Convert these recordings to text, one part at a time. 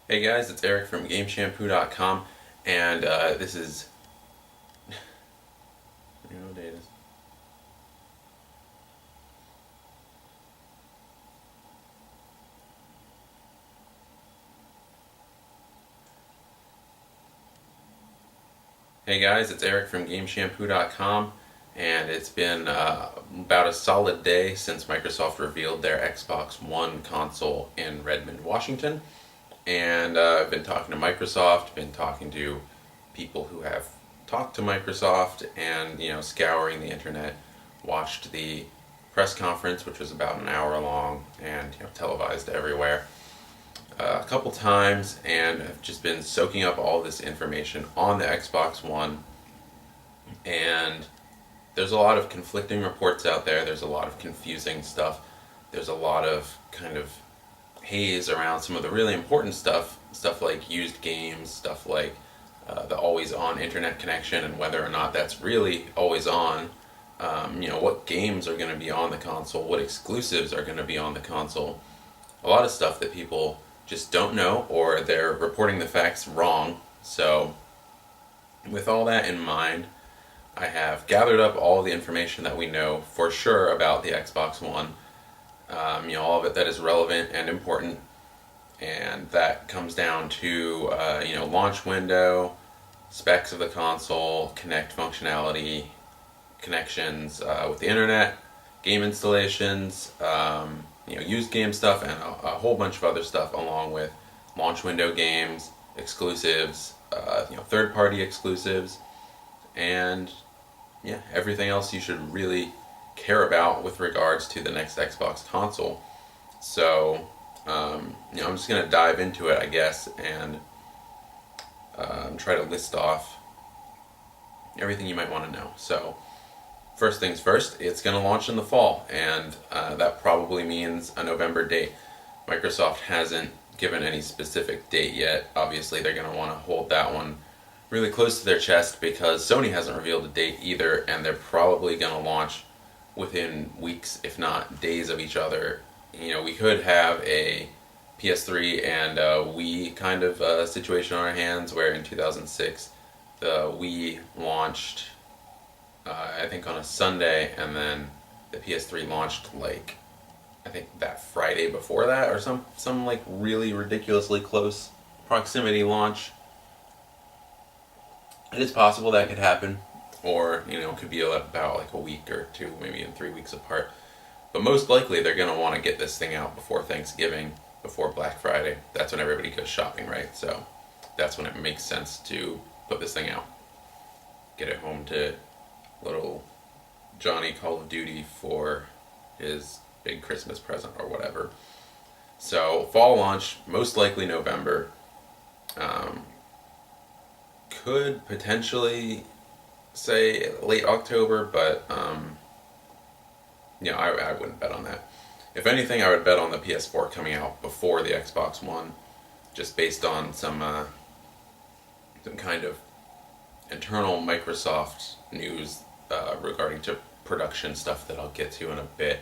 Hey guys, it's Eric from GameShampoo.com, and this is. You know what day it is? Hey guys, it's Eric from GameShampoo.com, and it's been about a solid day since Microsoft revealed their Xbox One console in Redmond, Washington. And I've been talking to Microsoft, been talking to people who have talked to Microsoft, and scouring the internet, watched the press conference, which was about an hour long and televised everywhere, a couple times, and have just been soaking up all this information on the Xbox One. And there's a lot of conflicting reports out there. There's a lot of confusing stuff. There's a lot of kind of haze around some of the really important stuff like used games, stuff like the always on internet connection and whether or not that's really always on. What games are going to be on the console, what exclusives are going to be on the console. A lot of stuff that people just don't know, or they're reporting the facts wrong. So, with all that in mind, I have gathered up all the information that we know for sure about the Xbox One. All of it that is relevant and important, and that comes down to launch window, specs of the console, Kinect functionality, connections with the internet, game installations, used game stuff, and a whole bunch of other stuff, along with launch window games, exclusives, third-party exclusives, and everything else you should really care about with regards to the next Xbox console. So, I'm just going to dive into it, I guess, and try to list off everything you might want to know. So, first things first, it's going to launch in the fall, and that probably means a November date. Microsoft hasn't given any specific date yet. Obviously, they're going to want to hold that one really close to their chest because Sony hasn't revealed a date either, and they're probably going to launch within weeks, if not days of each other. We could have a PS3 and a Wii kind of situation on our hands, where in 2006 the Wii launched, I think on a Sunday, and then the PS3 launched I think that Friday before that, or some like really ridiculously close proximity launch. It is possible that could happen, or it could be about like a week or two, maybe even 3 weeks apart. But most likely they're going to want to get this thing out before Thanksgiving, before Black Friday. That's when everybody goes shopping, right? So that's when it makes sense to put this thing out. Get it home to little Johnny Call of Duty for his big Christmas present or whatever. So fall launch, most likely November. Could potentially say late October, but I wouldn't bet on that. If anything, I would bet on the PS4 coming out before the Xbox One, just based on some kind of internal Microsoft news regarding to production stuff that I'll get to in a bit.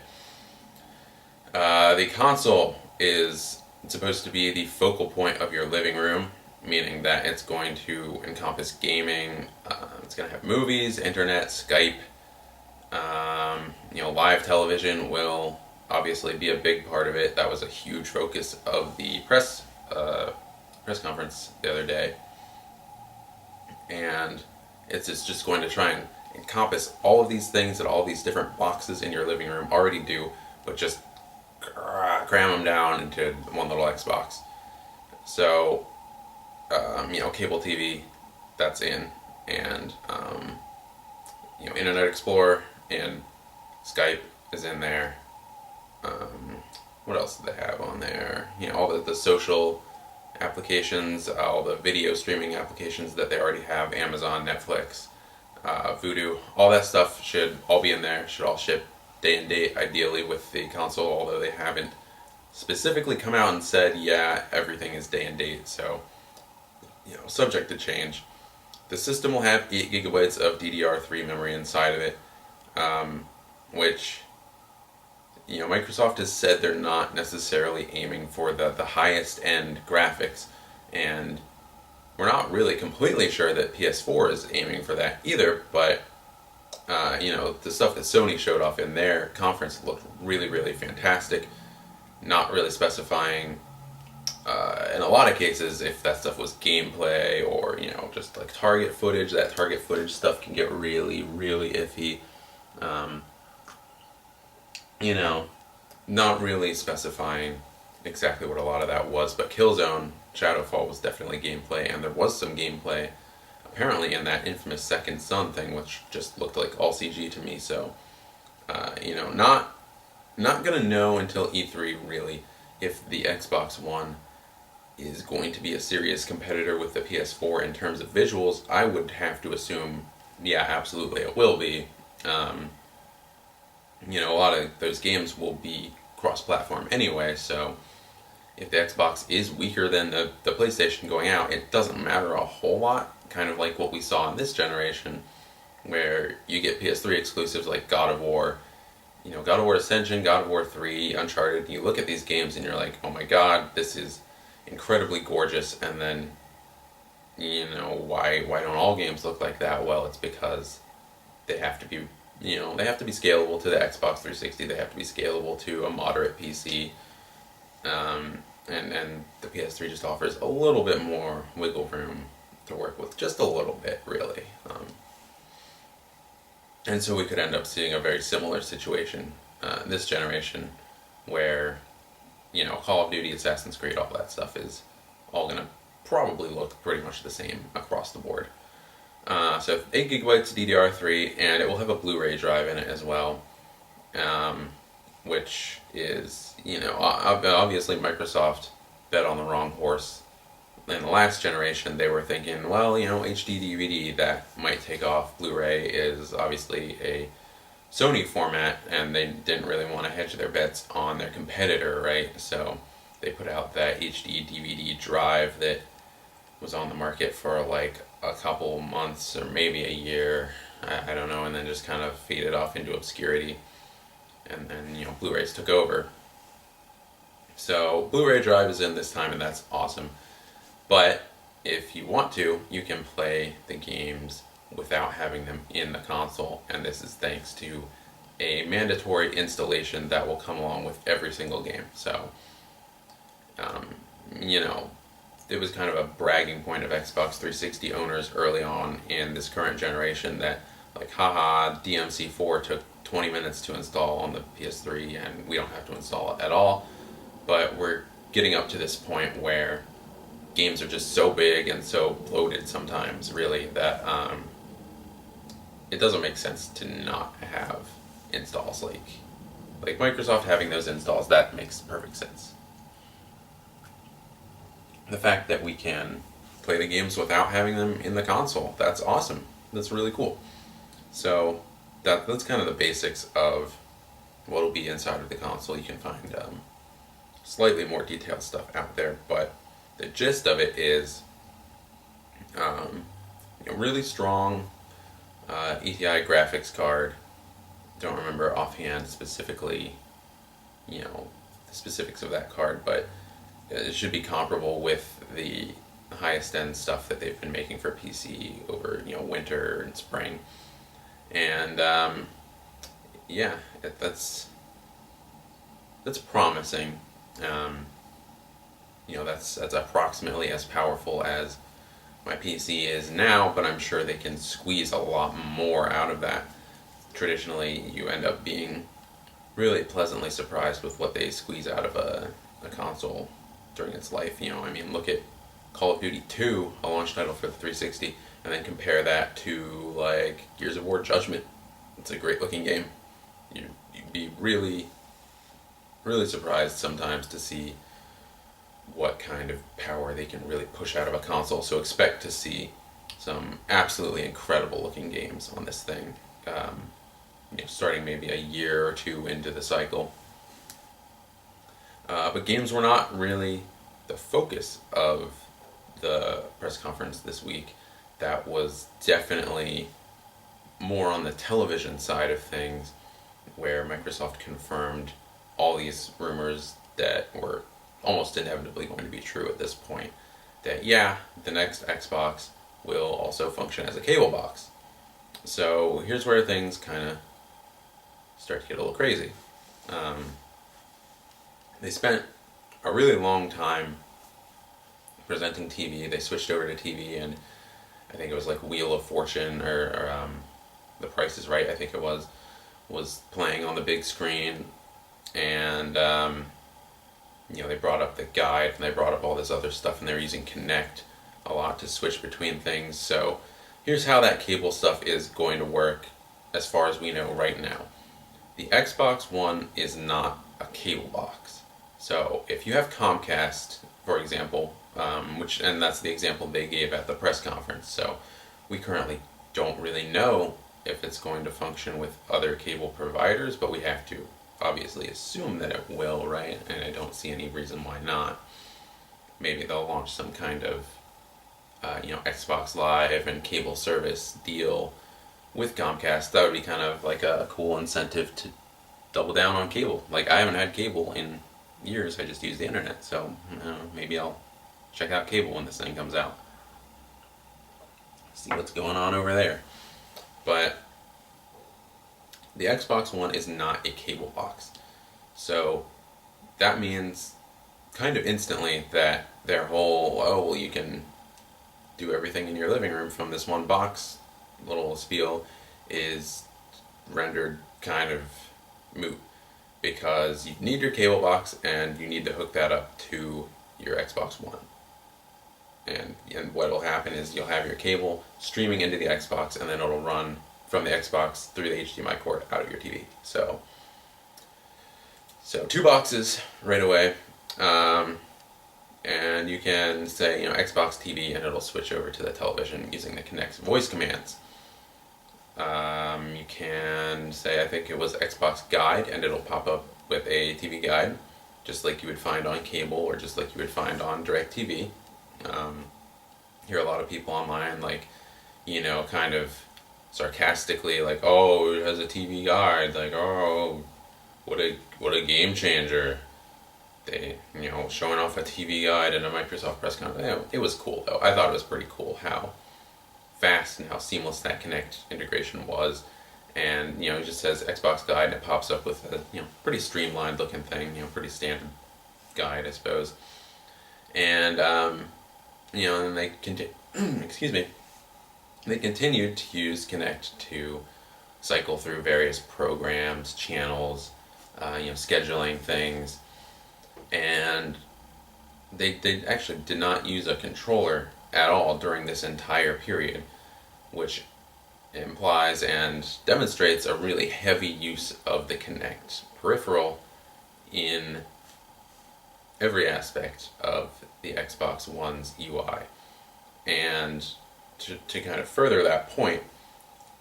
The console is supposed to be the focal point of your living room, meaning that it's going to encompass gaming. It's going to have movies, internet, Skype. Live television will obviously be a big part of it. That was a huge focus of the press conference the other day, and it's just going to try and encompass all of these things that all these different boxes in your living room already do, but just cram them down into one little Xbox. So, cable TV, that's in, and Internet Explorer and Skype is in there. What else do they have on there? All the social applications, all the video streaming applications that they already have, Amazon, Netflix, Vudu, all that stuff should all be in there, should all ship day and date, ideally, with the console, although they haven't specifically come out and said, everything is day and date, so, subject to change. The system will have 8 gigabytes of DDR3 memory inside of it, which, Microsoft has said they're not necessarily aiming for the highest end graphics. And we're not really completely sure that PS4 is aiming for that either, but the stuff that Sony showed off in their conference looked really, really fantastic. Not really specifying, in a lot of cases, if that stuff was gameplay or just like target footage. That target footage stuff can get really, really iffy. Um, you know, Not really specifying exactly what a lot of that was, but Killzone Shadowfall was definitely gameplay, and there was some gameplay apparently in that infamous Second Son thing, which just looked like all CG to me. So, not gonna know until E3 really if the Xbox One is going to be a serious competitor with the PS4 in terms of visuals. I would have to assume, yeah, absolutely it will be. Um, a lot of those games will be cross-platform anyway, so if the Xbox is weaker than the PlayStation going out, it doesn't matter a whole lot, kind of like what we saw in this generation, where you get PS3 exclusives like God of War, God of War Ascension, God of War 3, Uncharted. You look at these games and you're like, oh my god, this is incredibly gorgeous, and then, why don't all games look like that? Well, it's because they have to be they have to be scalable to the Xbox 360. They have to be scalable to a moderate PC, and the PS3 just offers a little bit more wiggle room to work with, just a little bit, really. And so we could end up seeing a very similar situation this generation, where Call of Duty, Assassin's Creed, all that stuff is all gonna probably look pretty much the same across the board. So 8 gigabytes DDR3, and it will have a Blu-ray drive in it as well, which is, obviously Microsoft bet on the wrong horse. In the last generation, they were thinking, well, HD DVD, that might take off. Blu-ray is obviously a Sony format, and they didn't really want to hedge their bets on their competitor, right? So they put out that HD DVD drive that was on the market for like a couple months or maybe a year, I don't know, and then just kind of faded off into obscurity, and then Blu-rays took over. So Blu-ray drive is in this time, and that's awesome. But if you want to, you can play the games without having them in the console, and this is thanks to a mandatory installation that will come along with every single game. So, um, you know, it was kind of a bragging point of Xbox 360 owners early on in this current generation that, like, haha, DMC4 took 20 minutes to install on the PS3 and we don't have to install it at all. But we're getting up to this point where games are just so big and so bloated sometimes, really, that it doesn't make sense to not have installs. Like Microsoft having those installs, that makes perfect sense. The fact that we can play the games without having them in the console, that's awesome. That's really cool. So that's kind of the basics of what will be inside of the console. You can find slightly more detailed stuff out there, but the gist of it is really strong ETI graphics card. Don't remember offhand specifically, the specifics of that card, but it should be comparable with the highest end stuff that they've been making for PC over winter and spring, and that's promising. That's approximately as powerful as my PC is now, but I'm sure they can squeeze a lot more out of that. Traditionally, you end up being really pleasantly surprised with what they squeeze out of a console during its life. Look at Call of Duty 2, a launch title for the 360, and then compare that to, like, Gears of War Judgment. It's a great looking game. You'd be really, really surprised sometimes to see what kind of power they can really push out of a console. So expect to see some absolutely incredible looking games on this thing, starting maybe a year or two into the cycle. But games were not really the focus of the press conference this week. That was definitely more on the television side of things, where Microsoft confirmed all these rumors that were almost inevitably going to be true at this point, that, yeah, the next Xbox will also function as a cable box. So here's where things kind of start to get a little crazy. Um, they spent a really long time presenting TV. They switched over to TV, and I think it was like Wheel of Fortune or The Price is Right, I think it was playing on the big screen. And they brought up the guide, and they brought up all this other stuff, and they were using Kinect a lot to switch between things. So here's how that cable stuff is going to work as far as we know right now. The Xbox One is not a cable box. So if you have Comcast, for example, and that's the example they gave at the press conference. So we currently don't really know if it's going to function with other cable providers, but we have to obviously assume that it will, right? And I don't see any reason why not. Maybe they'll launch some kind of Xbox Live and cable service deal with Comcast. That would be kind of like a cool incentive to double down on cable. Like, I haven't had cable in years. I just use the internet, so maybe I'll check out cable when this thing comes out. See what's going on over there. But the Xbox One is not a cable box. So that means kind of instantly that their whole, you can do everything in your living room from this one box little spiel is rendered kind of moot, because you need your cable box and you need to hook that up to your Xbox One. And what will happen is you'll have your cable streaming into the Xbox, and then it'll run from the Xbox through the HDMI cord out of your TV. So 2 boxes right away. And you can say, Xbox TV, and it'll switch over to the television using the Kinect voice commands. You can say, I think it was Xbox Guide, and it'll pop up with a TV guide, just like you would find on cable or just like you would find on DirecTV. Hear a lot of people online, like, kind of sarcastically, like, oh, it has a TV guide, like, oh, what a game changer. They, showing off a TV guide and a Microsoft press conference. It was cool, though. I thought it was pretty cool how fast and how seamless that Kinect integration was. And, it just says Xbox Guide, and it pops up with a, pretty streamlined looking thing, pretty standard guide, I suppose. And, and they excuse me, they continued to use Kinect to cycle through various programs, channels, scheduling things. And they actually did not use a controller at all during this entire period, which implies and demonstrates a really heavy use of the Kinect peripheral in every aspect of the Xbox One's UI. And to kind of further that point,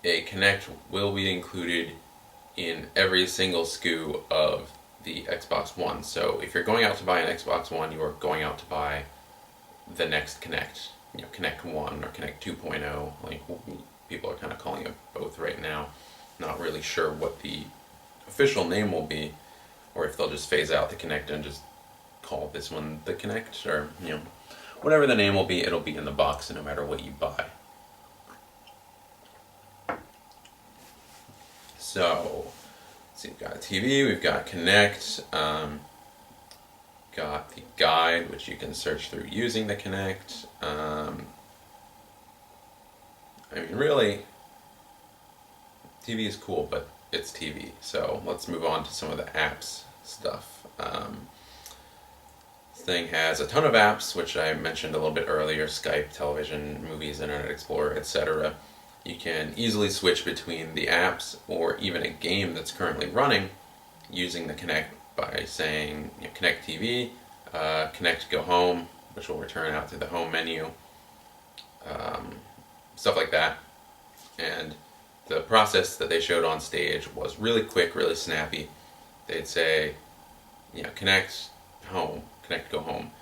a Kinect will be included in every single SKU of the Xbox One. So if you're going out to buy an Xbox One, you are going out to buy the next Kinect, Kinect 1 or Kinect 2.0, like people are kind of calling it both right now. Not really sure what the official name will be, or if they'll just phase out the Kinect and just call this one the Kinect, or whatever the name will be, it'll be in the box no matter what you buy. So, see, we've got a TV, we've got Kinect, got the guide, which you can search through using the Kinect. Really, TV is cool, but it's TV. So let's move on to some of the apps stuff. This thing has a ton of apps, which I mentioned a little bit earlier: Skype, television, movies, Internet Explorer, etc. You can easily switch between the apps or even a game that's currently running using the Kinect by saying Kinect TV, Kinect Go Home, which will return out to the home menu, stuff like that. And the process that they showed on stage was really quick, really snappy. They'd say, Kinect Home, Kinect Go Home,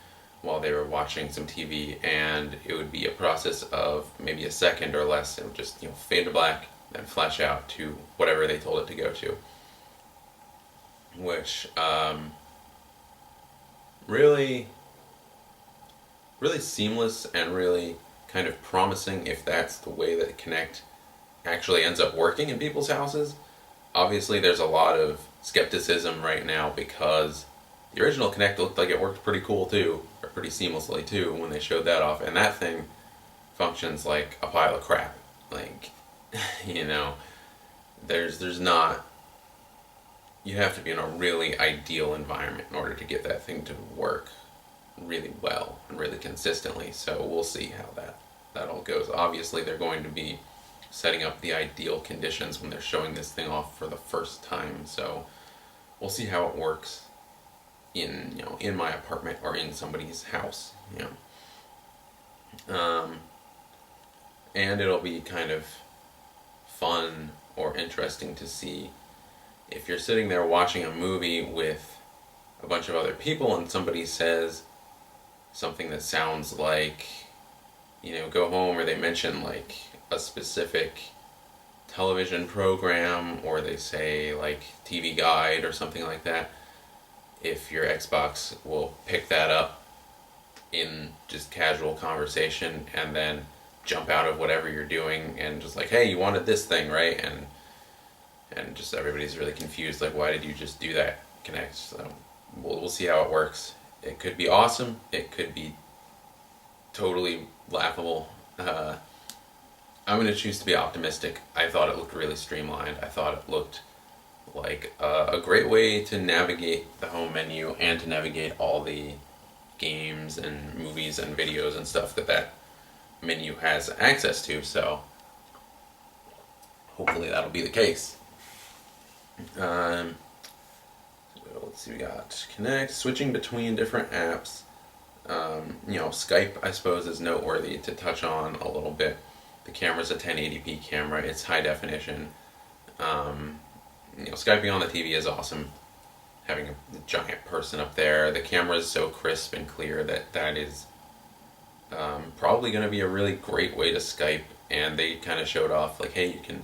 while they were watching some TV, and it would be a process of maybe a second or less. It would just fade to black, then flash out to whatever they told it to go to, really really seamless and really kind of promising if that's the way that Kinect actually ends up working in people's houses. Obviously, there's a lot of skepticism right now because the original Kinect looked like it worked pretty cool too, or pretty seamlessly too, when they showed that off, and that thing functions like a pile of crap. Like, you know, there's not. You have to be in a really ideal environment in order to get that thing to work really well and really consistently. So we'll see how that all goes. Obviously, they're going to be setting up the ideal conditions when they're showing this thing off for the first time. So we'll see how it works in my apartment or in somebody's house. And it'll be kind of fun or interesting to see if you're sitting there watching a movie with a bunch of other people and somebody says something that sounds like, go home, or they mention like a specific television program, or they say like TV Guide or something like that, if your Xbox will pick that up in just casual conversation and then jump out of whatever you're doing and just like, hey, you wanted this thing, right? And just everybody's really confused, like, why did you just do that, Kinect? So we'll see how it works. It could be awesome. It could be totally laughable. I'm going to choose to be optimistic. I thought it looked really streamlined. I thought it looked like a great way to navigate the home menu and to navigate all the games and movies and videos and stuff that menu has access to. So hopefully that'll be the case. Let's see, we got Kinect, switching between different apps. Skype, I suppose, is noteworthy to touch on a little bit. The camera's a 1080p camera. It's high definition. Skyping on the TV is awesome. Having a giant person up there. The camera is so crisp and clear that is probably going to be a really great way to Skype. And they kind of showed off, like, hey, you can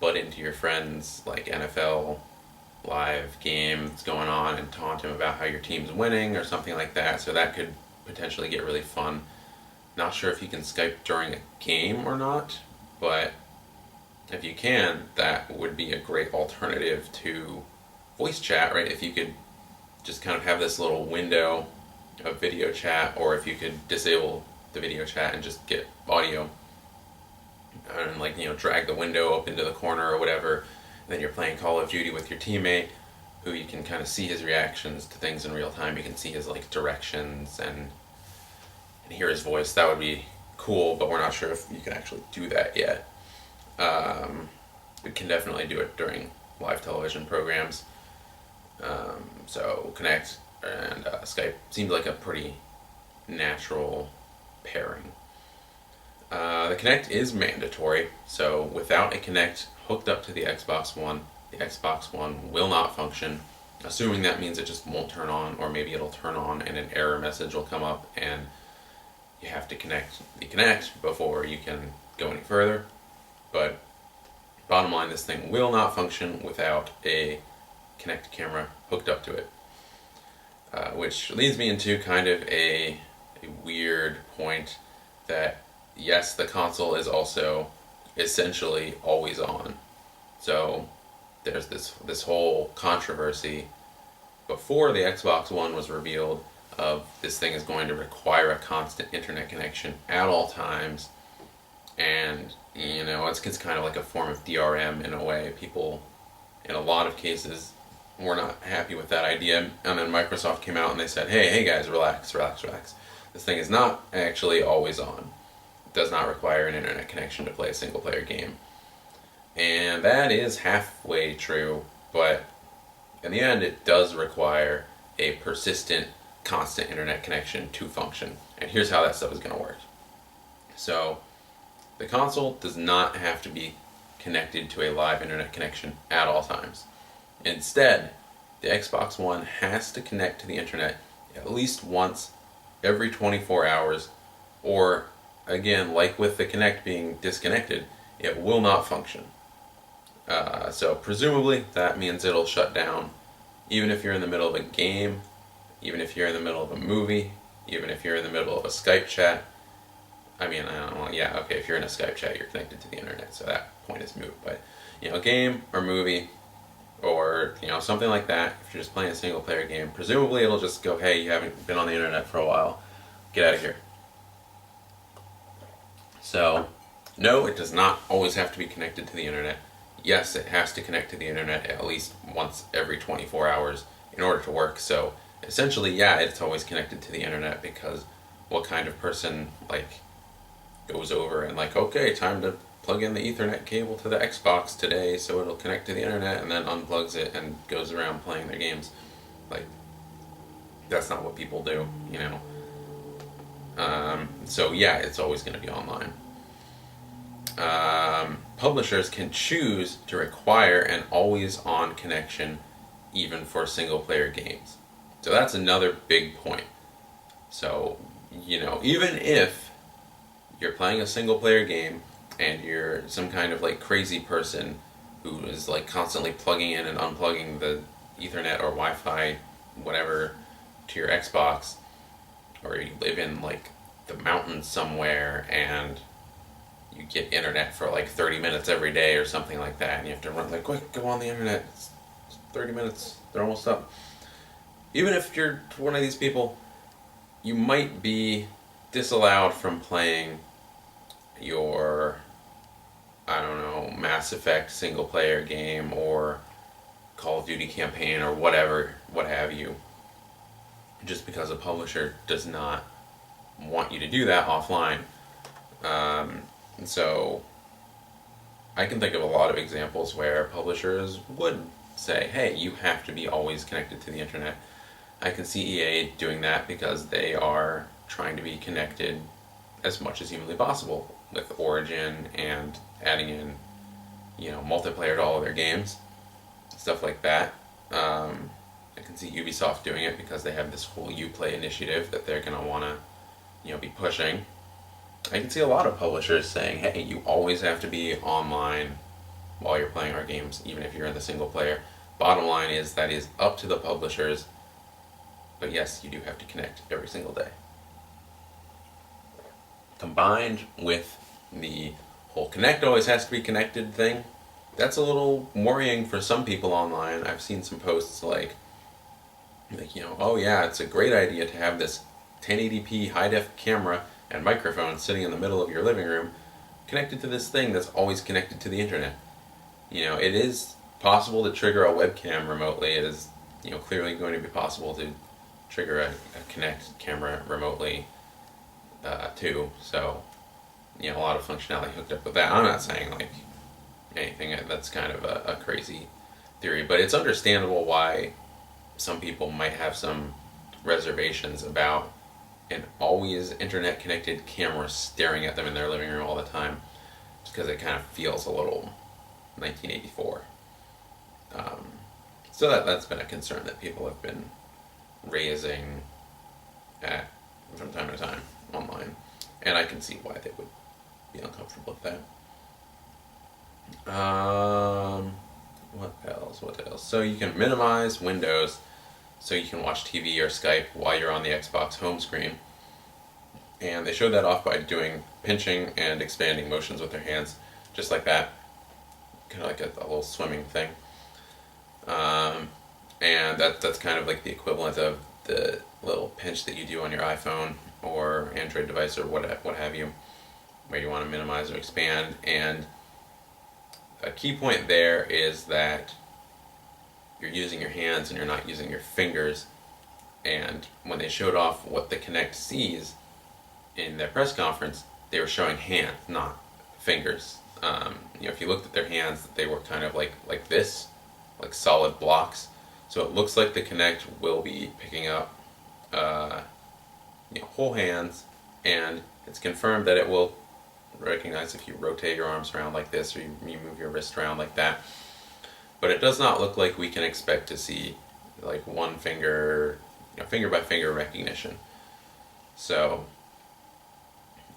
butt into your friends, like NFL live game that's going on, and taunt him about how your team's winning or something like that. So that could potentially get really fun. Not sure if you can Skype during a game or not, but if you can, that would be a great alternative to voice chat, right? If you could just kind of have this little window of video chat, or if you could disable the video chat and just get audio and drag the window up into the corner or whatever, and then you're playing Call of Duty with your teammate, who you can kind of see his reactions to things in real time. You can see his directions and hear his voice. That would be cool, but we're not sure if you can actually do that yet. We can definitely do it during live television programs. So Kinect and Skype seemed like a pretty natural pairing. The Kinect is mandatory, so without a Kinect hooked up to the Xbox One will not function, assuming that means it just won't turn on, or maybe it'll turn on and an error message will come up and you have to connect the Kinect before you can go any further. But bottom line, this thing will not function without a Kinect camera hooked up to it. Which leads me into kind of a weird point that, yes, the console is also essentially always on. So there's this whole controversy before the Xbox One was revealed of this thing is going to require a constant internet connection at all times. And, it's kind of like a form of DRM in a way. People, in a lot of cases, were not happy with that idea. And then Microsoft came out and they said, hey guys, relax. This thing is not actually always on. It does not require an internet connection to play a single player game. And that is halfway true, but in the end it does require a persistent, constant internet connection to function. And here's how that stuff is going to work. So the console does not have to be connected to a live internet connection at all times. Instead, the Xbox One has to connect to the internet at least once every 24 hours, or again, like with the Kinect being disconnected, it will not function. So presumably that means it'll shut down even if you're in the middle of a game, even if you're in the middle of a movie, even if you're in the middle of a Skype chat. I mean, I don't know, yeah, okay, if you're in a Skype chat, you're connected to the internet, so that point is moot. But, a game or movie or, something like that, if you're just playing a single player game, presumably it'll just go, hey, you haven't been on the internet for a while, get out of here. So, no, it does not always have to be connected to the internet. Yes, it has to connect to the internet at least once every 24 hours in order to work. So, essentially, yeah, it's always connected to the internet, because what kind of person, goes over and okay, time to plug in the Ethernet cable to the Xbox today so it'll connect to the internet, and then unplugs it and goes around playing their games. That's not what people do. So yeah, it's always going to be online. Publishers can choose to require an always-on connection even for single-player games. So that's another big point. So, even if you're playing a single-player game and you're some kind of crazy person who is constantly plugging in and unplugging the Ethernet or Wi-Fi, whatever, to your Xbox, or you live in the mountains somewhere and you get internet for 30 minutes every day or something like that, and you have to run quick, go on the internet, it's 30 minutes, they're almost up. Even if you're one of these people, you might be disallowed from playing your, I don't know, Mass Effect single player game or Call of Duty campaign or whatever, what have you, just because a publisher does not want you to do that offline. And so I can think of a lot of examples where publishers would say, hey, you have to be always connected to the internet. I can see EA doing that because they are trying to be connected as much as humanly possible with Origin and adding in, multiplayer to all of their games, stuff like that. I can see Ubisoft doing it because they have this whole Uplay initiative that they're going to want to, be pushing. I can see a lot of publishers saying, hey, you always have to be online while you're playing our games, even if you're in the single player. Bottom line is that is up to the publishers, but yes, you do have to connect every single day. Combined with the whole Kinect always has to be connected thing, that's a little worrying for some people online. I've seen some posts oh yeah, it's a great idea to have this 1080p high-def camera and microphone sitting in the middle of your living room connected to this thing that's always connected to the internet. It is possible to trigger a webcam remotely. It is, clearly going to be possible to trigger a Kinect camera remotely too. So, a lot of functionality hooked up with that. I'm not saying anything that's kind of a crazy theory, but it's understandable why some people might have some reservations about an always internet connected camera staring at them in their living room all the time, because it kind of feels a little 1984. So that's been a concern that people have been raising from time to time online, and I can see why they would be uncomfortable with that. What else? So you can minimize windows so you can watch TV or Skype while you're on the Xbox home screen. And they showed that off by doing pinching and expanding motions with their hands, just like that. Kind of like a little swimming thing. And that's kind of like the equivalent of the little pinch that you do on your iPhone or Android device or what have you, where you want to minimize or expand. And a key point there is that you're using your hands and you're not using your fingers. And when they showed off what the Kinect sees in their press conference, they were showing hands, not fingers. If you looked at their hands, they were kind of like this, like solid blocks. So it looks like the Kinect will be picking up whole hands, and it's confirmed that it will recognize if you rotate your arms around like this or you move your wrist around like that. But it does not look like we can expect to see one finger, finger by finger recognition. So,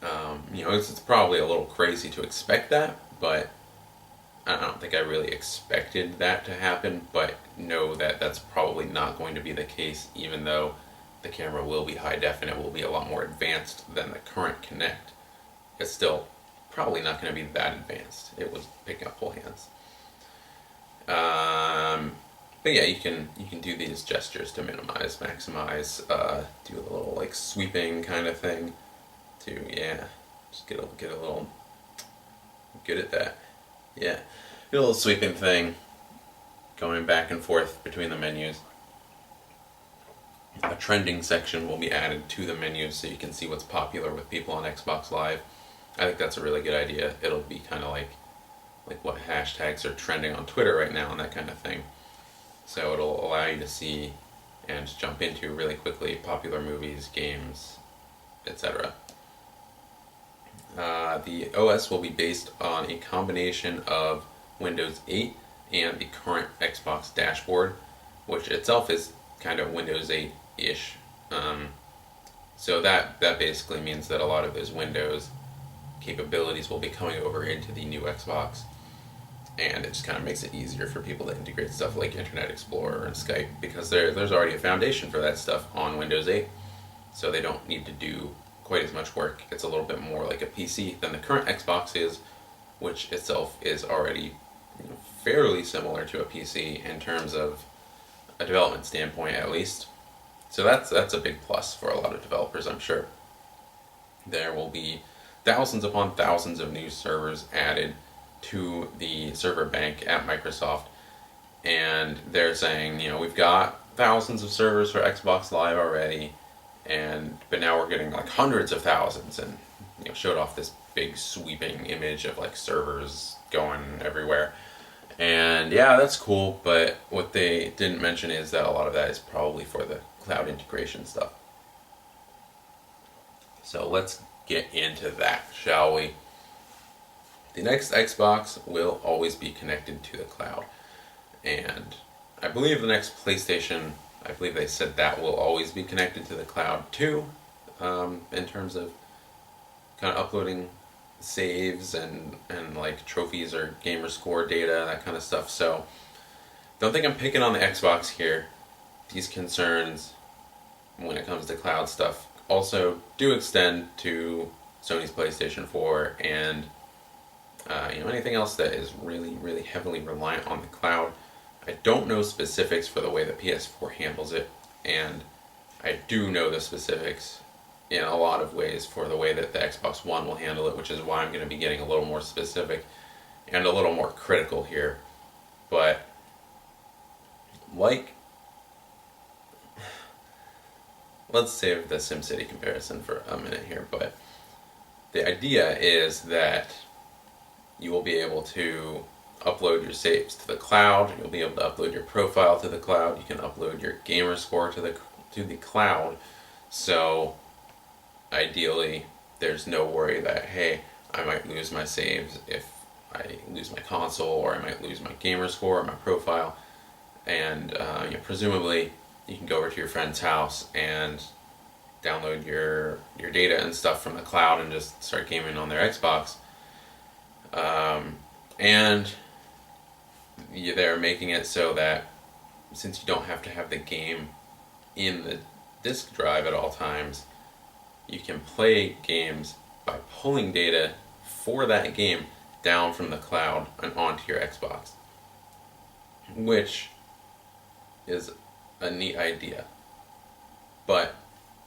it's probably a little crazy to expect that, but I don't think I really expected that to happen, but know that that's probably not going to be the case, even though the camera will be high def and it will be a lot more advanced than the current Kinect. It's still probably not going to be that advanced. It was picking up full hands. But yeah, you can do these gestures to minimize, maximize, do a little like sweeping kind of thing to just get a little good at that. Yeah, get a little sweeping thing going back and forth between the menus. A trending section will be added to the menus so you can see what's popular with people on Xbox Live. I think that's a really good idea. It'll be kind of like what hashtags are trending on Twitter right now and that kind of thing. So it'll allow you to see and jump into really quickly popular movies, games, etc. The OS will be based on a combination of Windows 8 and the current Xbox dashboard, which itself is kind of Windows 8-ish. So that basically means that a lot of those Windows capabilities will be coming over into the new Xbox, and it just kind of makes it easier for people to integrate stuff like Internet Explorer and Skype, because there's already a foundation for that stuff on Windows 8, so they don't need to do quite as much work. It's a little bit more like a PC than the current Xbox is, which itself is already fairly similar to a PC in terms of a development standpoint, at least. So that's a big plus for a lot of developers, I'm sure. There will be thousands upon thousands of new servers added to the server bank at Microsoft, and they're saying, we've got thousands of servers for Xbox Live already, but now we're getting like hundreds of thousands, and showed off this big sweeping image of like servers going everywhere. And yeah, that's cool, but what they didn't mention is that a lot of that is probably for the cloud integration stuff. So let's get into that, shall we? The next Xbox will always be connected to the cloud. And I believe the next PlayStation, I believe they said that will always be connected to the cloud too, in terms of kind of uploading saves and like trophies or gamer score data, that kind of stuff. So don't think I'm picking on the Xbox here. These concerns when it comes to cloud stuff also do extend to Sony's PlayStation 4 and anything else that is really, really heavily reliant on the cloud. I don't know specifics for the way the PS4 handles it, and I do know the specifics in a lot of ways for the way that the Xbox One will handle it, which is why I'm going to be getting a little more specific and a little more critical here. But let's save the SimCity comparison for a minute here, but the idea is that you will be able to upload your saves to the cloud. You'll be able to upload your profile to the cloud. You can upload your gamer score to the cloud. So ideally, there's no worry that, hey, I might lose my saves if I lose my console, or I might lose my gamer score or my profile. And presumably, you can go over to your friend's house and download your data and stuff from the cloud and just start gaming on their Xbox. And they're making it so that since you don't have to have the game in the disk drive at all times, you can play games by pulling data for that game down from the cloud and onto your Xbox, which is a neat idea. But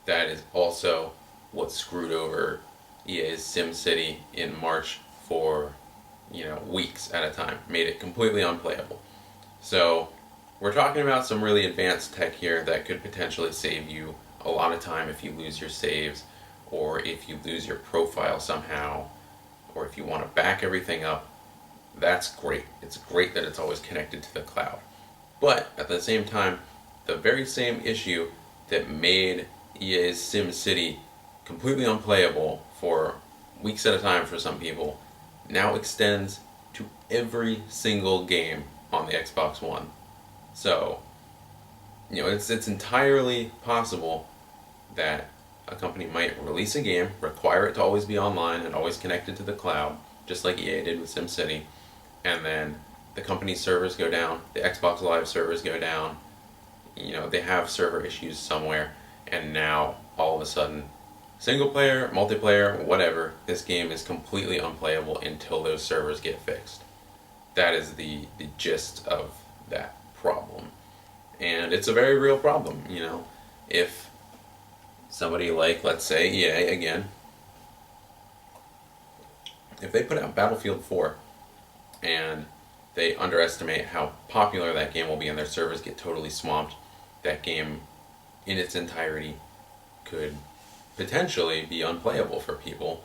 that is also what screwed over EA's SimCity in March for weeks at a time, made it completely unplayable. So we're talking about some really advanced tech here that could potentially save you a lot of time if you lose your saves, or if you lose your profile somehow, or if you want to back everything up. That's great. It's great that it's always connected to the cloud. But at the same time, the very same issue that made EA's SimCity completely unplayable for weeks at a time for some people now extends to every single game on the Xbox One. So, it's entirely possible that a company might release a game, require it to always be online and always connected to the cloud, just like EA did with SimCity, and then the company's servers go down, the Xbox Live servers go down, they have server issues somewhere, and now all of a sudden, single player, multiplayer, whatever, this game is completely unplayable until those servers get fixed. That is the gist of that problem. And it's a very real problem, you know. If somebody like, let's say, EA again, if they put out Battlefield 4 and they underestimate how popular that game will be and their servers get totally swamped, that game in its entirety could potentially be unplayable for people.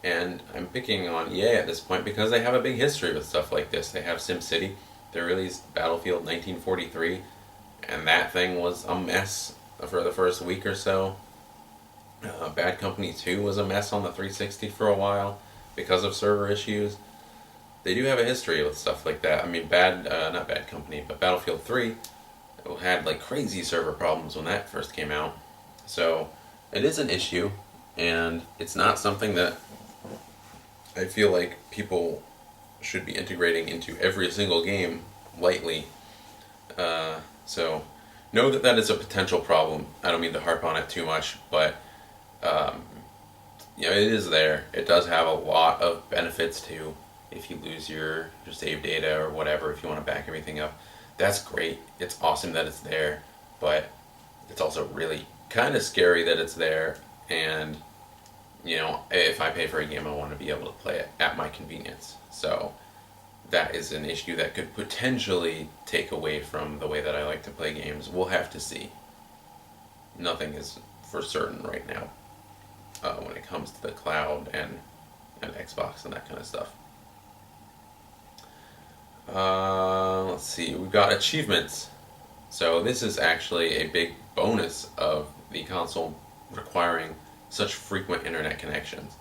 And I'm picking on EA at this point because they have a big history with stuff like this. They have SimCity, they released Battlefield 1943, and that thing was a mess for the first week or so. Bad Company 2 was a mess on the 360 for a while because of server issues. They do have a history with stuff like that. I mean, not Bad Company, but Battlefield 3 had like crazy server problems when that first came out. So it is an issue, and it's not something that I feel like people should be integrating into every single game lightly. So know that that is a potential problem. I don't mean to harp on it too much, but um, you know, it is there. It does have a lot of benefits too. If you lose your save data or whatever, if you want to back everything up, that's great. It's awesome that it's there, but it's also really kind of scary that it's there. And you know, if I pay for a game, I want to be able to play it at my convenience. So that is an issue that could potentially take away from the way that I like to play games. We'll have to see. Nothing is for certain right now when it comes to the cloud and Xbox and that kind of stuff. Let's see, we've got achievements. So this is actually a big bonus of the console requiring such frequent internet connections.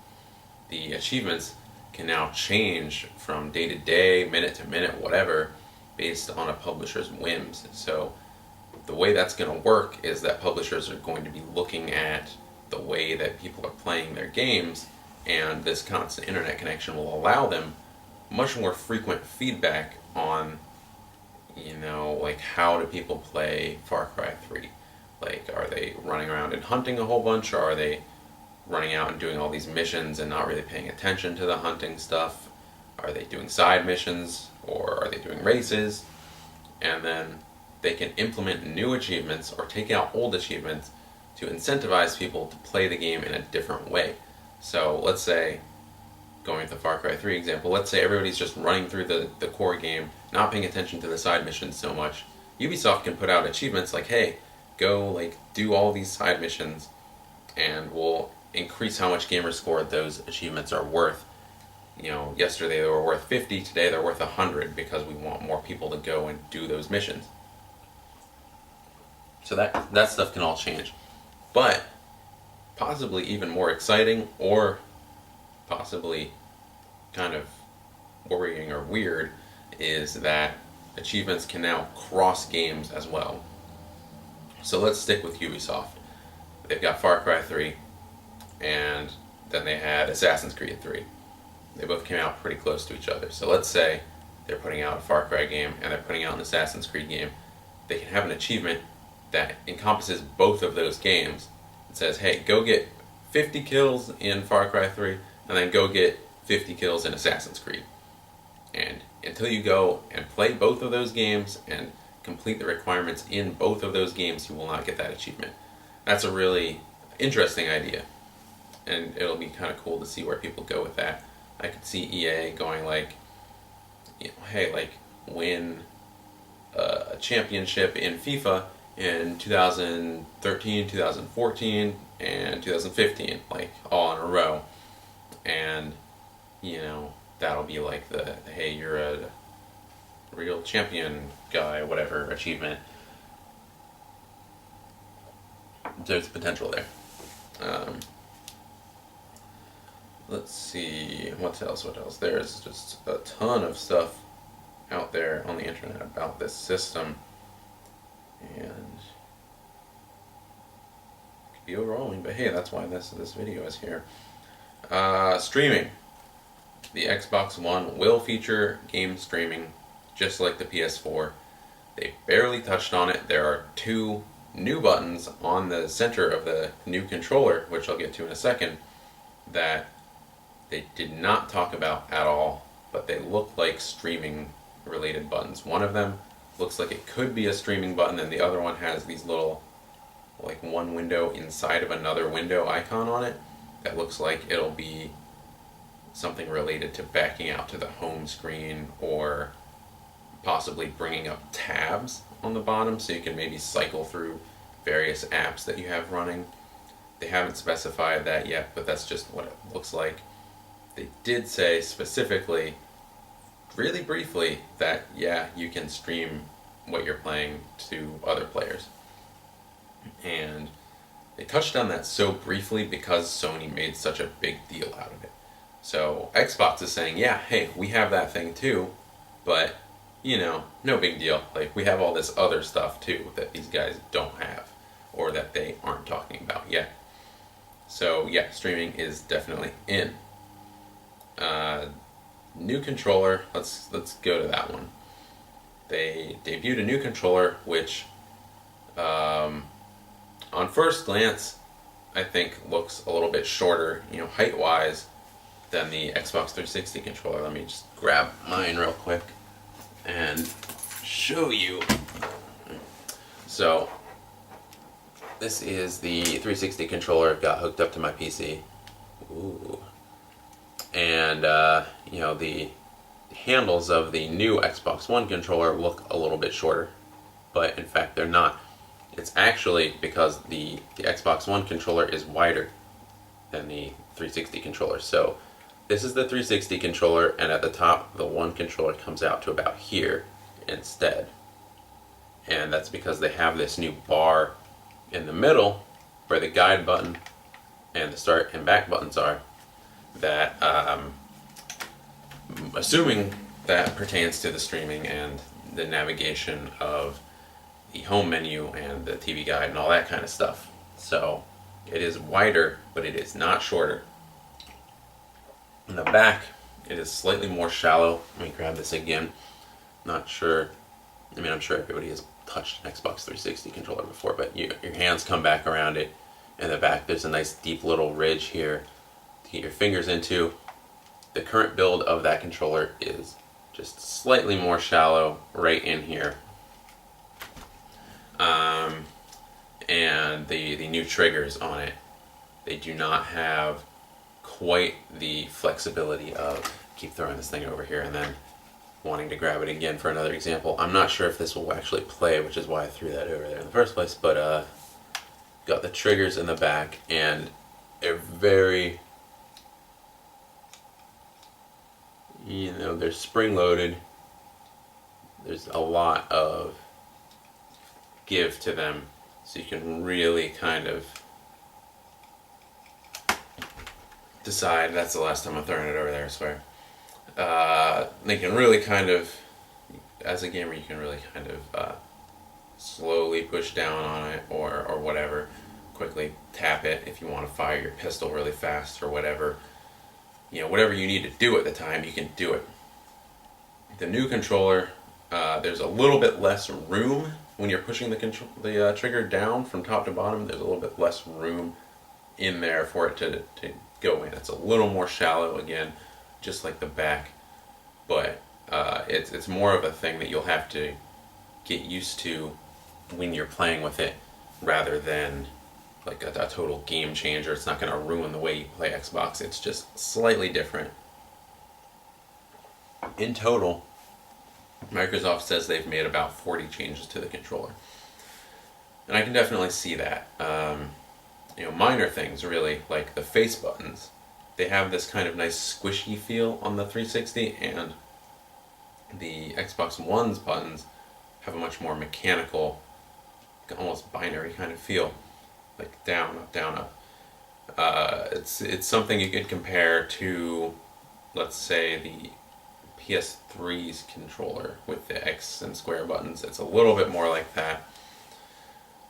The achievements can now change from day to day, minute to minute, whatever, based on a publisher's whims. So the way that's going to work is that publishers are going to be looking at the way that people are playing their games, and this constant internet connection will allow them much more frequent feedback on, you know, like how do people play Far Cry 3? Like, are they running around and hunting a whole bunch, or are they running out and doing all these missions and not really paying attention to the hunting stuff? Are they doing side missions, or are they doing races? And then they can implement new achievements or take out old achievements to incentivize people to play the game in a different way. So let's say, going with the Far Cry 3 example, let's say everybody's just running through the core game, not paying attention to the side missions so much. Ubisoft can put out achievements like, hey, go like do all these side missions, and we'll increase how much gamer score those achievements are worth. You know, yesterday they were worth 50, today they're worth 100 because we want more people to go and do those missions. So that stuff can all change. But possibly even more exciting, or possibly kind of worrying or weird, is that achievements can now cross games as well. So let's stick with Ubisoft. They've got Far Cry 3, and then they had Assassin's Creed 3. They both came out pretty close to each other. So let's say they're putting out a Far Cry game and they're putting out an Assassin's Creed game. They can have an achievement that encompasses both of those games. It says, hey, go get 50 kills in Far Cry 3, and then go get 50 kills in Assassin's Creed. And until you go and play both of those games and complete the requirements in both of those games, you will not get that achievement. That's a really interesting idea, and it'll be kind of cool to see where people go with that. I could see EA going like, you know, hey, like win a championship in FIFA in 2013, 2014, and 2015, like all in a row. And, you know, that'll be like the hey, you're a real champion guy, whatever achievement. There's potential there. Let's see, what else? There's just a ton of stuff out there on the internet about this system, and it could be overwhelming, but hey, that's why this video is here. Streaming. The Xbox One will feature game streaming, just like the PS4. They barely touched on it. There are two new buttons on the center of the new controller, which I'll get to in a second, that they did not talk about at all, but they look like streaming related buttons. One of them looks like it could be a streaming button, and the other one has these little, like, one window inside of another window icon on it that looks like it'll be something related to backing out to the home screen, or possibly bringing up tabs on the bottom so you can maybe cycle through various apps that you have running. They haven't specified that yet, but that's just what it looks like. They did say specifically, really briefly, that yeah, you can stream what you're playing to other players. And they touched on that so briefly because Sony made such a big deal out of it. So Xbox is saying, yeah, hey, we have that thing too, but you know, no big deal. Like, we have all this other stuff too that these guys don't have, or that they aren't talking about yet. So yeah, streaming is definitely in. New controller. Let's go to that one. They debuted a new controller, which, on first glance, I think looks a little bit shorter, you know, height-wise, than the Xbox 360 controller. Let me just grab mine real quick and show you. So this is the 360 controller. Got hooked up to my PC. Ooh. And you know, the handles of the new Xbox One controller look a little bit shorter, but in fact they're not. It's actually because the Xbox One controller is wider than the 360 controller. So this is the 360 controller, and at the top the One controller comes out to about here instead. And that's because they have this new bar in the middle where the guide button and the start and back buttons are, that assuming that pertains to the streaming and the navigation of the home menu and the TV guide and all that kind of stuff. So it is wider, but it is not shorter. In the back, it is slightly more shallow. Let me grab this again. Not sure. I mean, I'm sure everybody has touched an Xbox 360 controller before, but your hands come back around it. In the back, there's a nice deep little ridge here to get your fingers into. The current build of that controller is just slightly more shallow right in here. And the new triggers on it, they do not have quite the flexibility of, keep throwing this thing over here and then wanting to grab it again for another example. I'm not sure if this will actually play, which is why I threw that over there in the first place, but got the triggers in the back, and they're very, you know, they're spring-loaded. There's a lot of give to them, so you can really kind of decide. That's the last time I'm throwing it over there, I swear. They can really kind of, as a gamer, you can really kind of slowly push down on it, or whatever, quickly tap it if you want to fire your pistol really fast or whatever. You know, whatever you need to do at the time, you can do it. The new controller, there's a little bit less room when you're pushing the trigger down from top to bottom. There's a little bit less room in there for it to go in. It's a little more shallow again, just like the back, but it's more of a thing that you'll have to get used to when you're playing with it, rather than like a total game changer. It's not going to ruin the way you play Xbox. It's just slightly different. In total, Microsoft says they've made about 40 changes to the controller, and I can definitely see that. You know, minor things really, like the face buttons. They have this kind of nice squishy feel on the 360, and the Xbox One's buttons have a much more mechanical, almost binary kind of feel, like down, up, down, up. It's something you could compare to, let's say, the PS3's controller with the X and square buttons. It's a little bit more like that.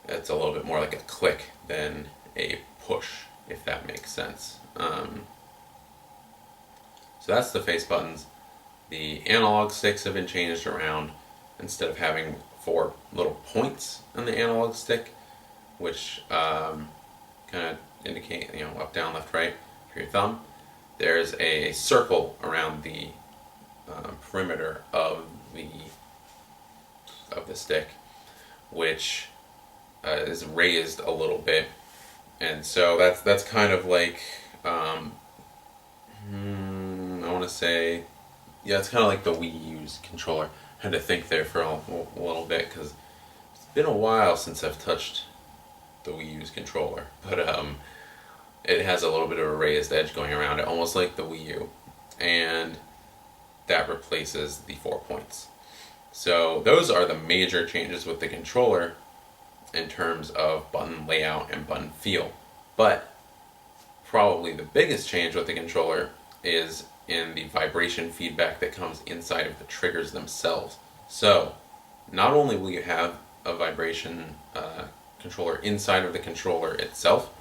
It's a little bit more like a click than a push, if that makes sense. So that's the face buttons. The analog sticks have been changed around. Instead of having 4 little points on the analog stick, which kind of indicate, up, down, left, right for your thumb. There's a circle around the perimeter of the stick, which is raised a little bit, and so that's kind of like I want to say, yeah, it's kind of like the Wii U's controller. I had to think there for a little bit because it's been a while since I've touched the Wii U's controller, but it has a little bit of a raised edge going around it, almost like the Wii U, and that replaces the 4 points. So those are the major changes with the controller in terms of button layout and button feel. But probably the biggest change with the controller is in the vibration feedback that comes inside of the triggers themselves. So not only will you have a vibration controller inside of the controller itself,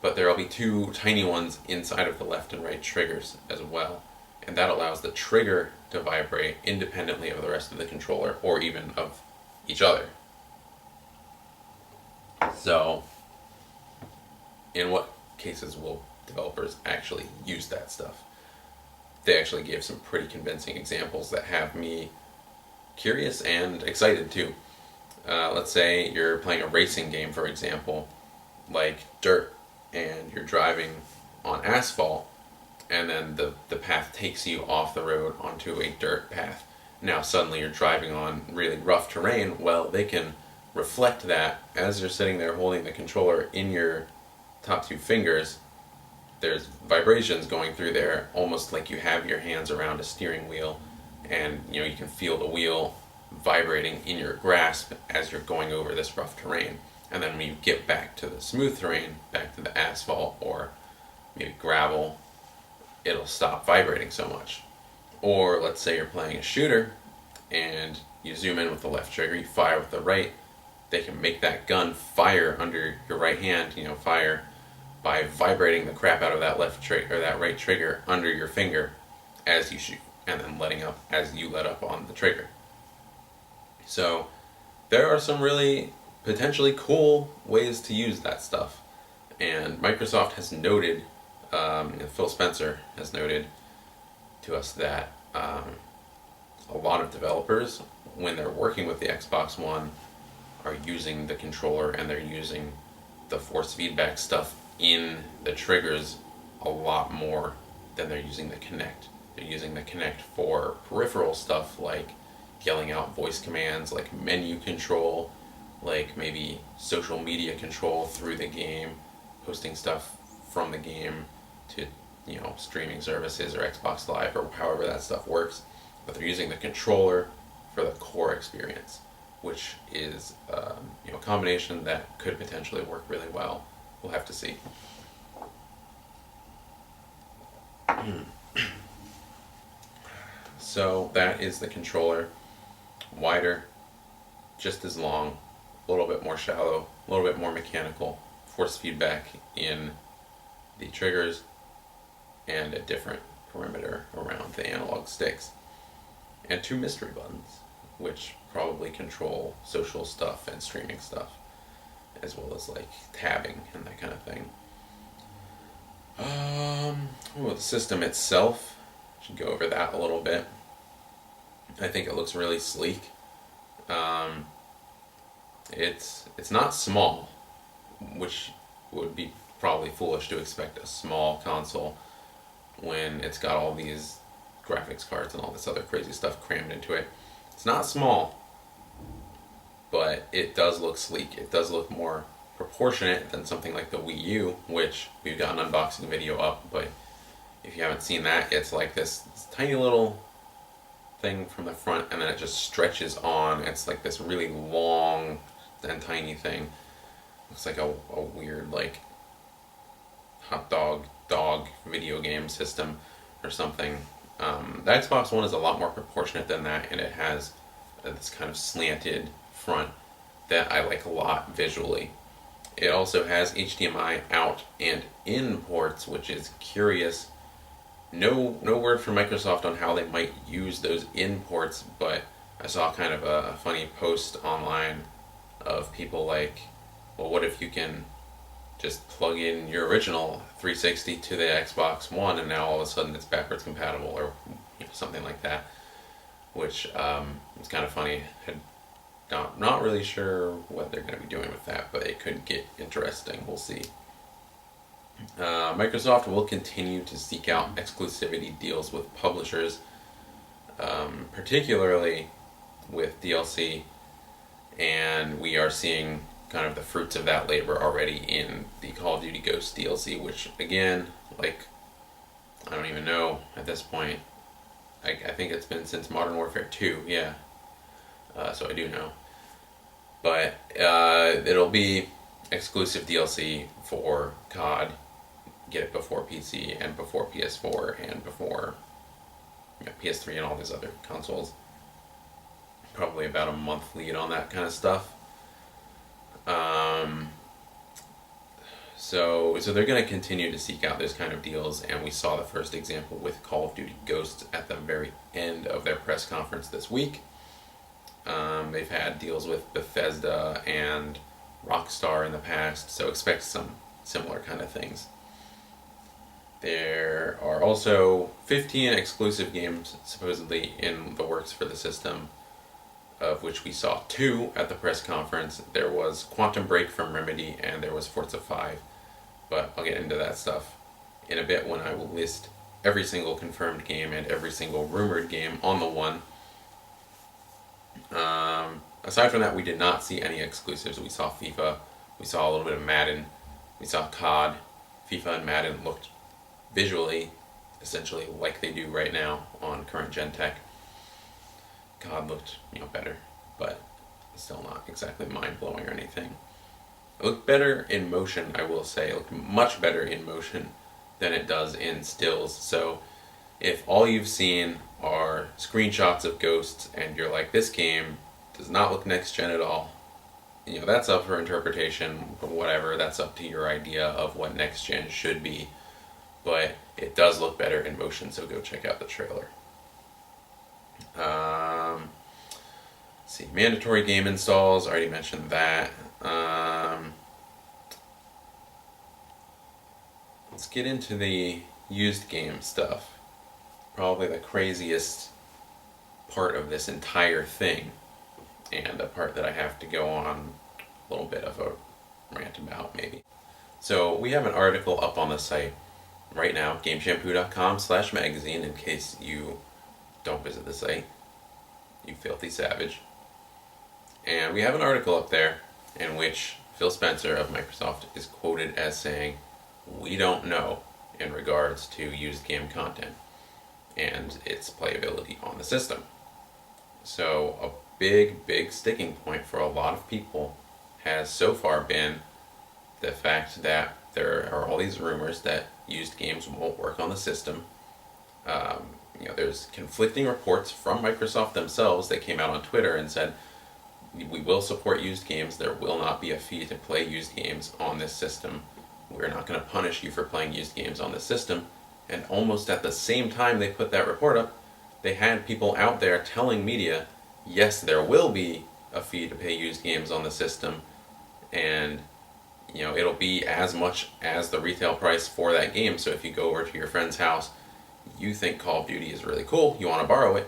but there will be two tiny ones inside of the left and right triggers as well. And that allows the trigger to vibrate independently of the rest of the controller, or even of each other. So, in what cases will developers actually use that stuff? They actually gave some pretty convincing examples that have me curious and excited too. Let's say you're playing a racing game, for example, like Dirt, and you're driving on asphalt, and then the path takes you off the road onto a dirt path. Now suddenly you're driving on really rough terrain. Well, they can reflect that as you're sitting there holding the controller in your top two fingers. There's vibrations going through there, almost like you have your hands around a steering wheel, and you can feel the wheel vibrating in your grasp as you're going over this rough terrain. And then when you get back to the smooth terrain, back to the asphalt or maybe gravel, it'll stop vibrating so much. Or let's say you're playing a shooter and you zoom in with the left trigger, you fire with the right. They can make that gun fire under your right hand, fire by vibrating the crap out of that left trigger or that right trigger under your finger as you shoot, and then letting up as you let up on the trigger. So there are some really potentially cool ways to use that stuff. And Microsoft has noted, Phil Spencer has noted to us that a lot of developers, when they're working with the Xbox One, are using the controller and they're using the force feedback stuff in the triggers a lot more than they're using the Kinect. They're using the Kinect for peripheral stuff like yelling out voice commands, like menu control, like maybe social media control through the game, posting stuff from the game to streaming services or Xbox Live or however that stuff works. But they're using the controller for the core experience, which is a combination that could potentially work really well. We'll have to see. So that is the controller. Wider, just as long, a little bit more shallow, a little bit more mechanical, force feedback in the triggers, and a different perimeter around the analog sticks. And two mystery buttons, which probably control social stuff and streaming stuff, as well as like tabbing and that kind of thing. The system itself, should go over that a little bit. I think it looks really sleek. It's not small, which would be probably foolish to expect a small console when it's got all these graphics cards and all this other crazy stuff crammed into it. It's not small, but it does look sleek. It does look more proportionate than something like the Wii U, which we've got an unboxing video up, but if you haven't seen that, it's like this tiny little thing from the front, and then it just stretches on. It's like this really long and tiny thing. Looks like a weird like hot dog video game system or something. The Xbox One is a lot more proportionate than that, and it has this kind of slanted front that I like a lot visually. It also has HDMI out and in ports, which is curious. No word from Microsoft on how they might use those in ports, but I saw kind of a funny post online of people like well, what if you can just plug in your original 360 to the Xbox One, and now all of a sudden it's backwards compatible, or something like that, which is kind of funny. Not really sure what they're going to be doing with that, but it could get interesting. We'll see. Microsoft will continue to seek out exclusivity deals with publishers, particularly with DLC, and we are seeing kind of the fruits of that labor already in the Call of Duty Ghosts DLC, which again, like, I don't even know at this point. I think it's been since Modern Warfare 2, yeah. So I do know. But it'll be exclusive DLC for COD. Get it before PC and before PS4 and before PS3 and all these other consoles. Probably about a month lead on that kind of stuff. So they're going to continue to seek out this kind of deals, and we saw the first example with Call of Duty Ghosts at the very end of their press conference this week. They've had deals with Bethesda and Rockstar in the past, so expect some similar kind of things. There are also 15 exclusive games supposedly in the works for the system, of which we saw 2 at the press conference. There was Quantum Break from Remedy, and there was Forza 5. But I'll get into that stuff in a bit when I will list every single confirmed game and every single rumored game on the one. Aside from that, we did not see any exclusives. We saw FIFA, we saw a little bit of Madden, we saw COD. FIFA and Madden looked visually essentially like they do right now on current gen tech. COD looked, better, but still not exactly mind-blowing or anything. It looked better in motion, I will say. It looked much better in motion than it does in stills. So if all you've seen are screenshots of Ghosts and you're like, this game does not look next gen at all, that's up for interpretation, whatever. That's up to your idea of what next gen should be. But it does look better in motion, so go check out the trailer. Let's see, mandatory game installs, I already mentioned that. Let's get into the used game stuff. Probably the craziest part of this entire thing, and a part that I have to go on a little bit of a rant about, maybe. So we have an article up on the site right now, gameshampoo.com/magazine, in case you don't visit the site, you filthy savage. And we have an article up there in which Phil Spencer of Microsoft is quoted as saying, "We don't know in regards to used game content and its playability on the system." So a big sticking point for a lot of people has so far been the fact that there are all these rumors that used games won't work on the system. There's conflicting reports from Microsoft themselves. They came out on Twitter and said, we will support used games. There will not be a fee to play used games on this system. We're not going to punish you for playing used games on this system. And almost at the same time they put that report up, they had people out there telling media, yes, there will be a fee to pay used games on the system, and it'll be as much as the retail price for that game. So if you go over to your friend's house, you think Call of Duty is really cool, you want to borrow it,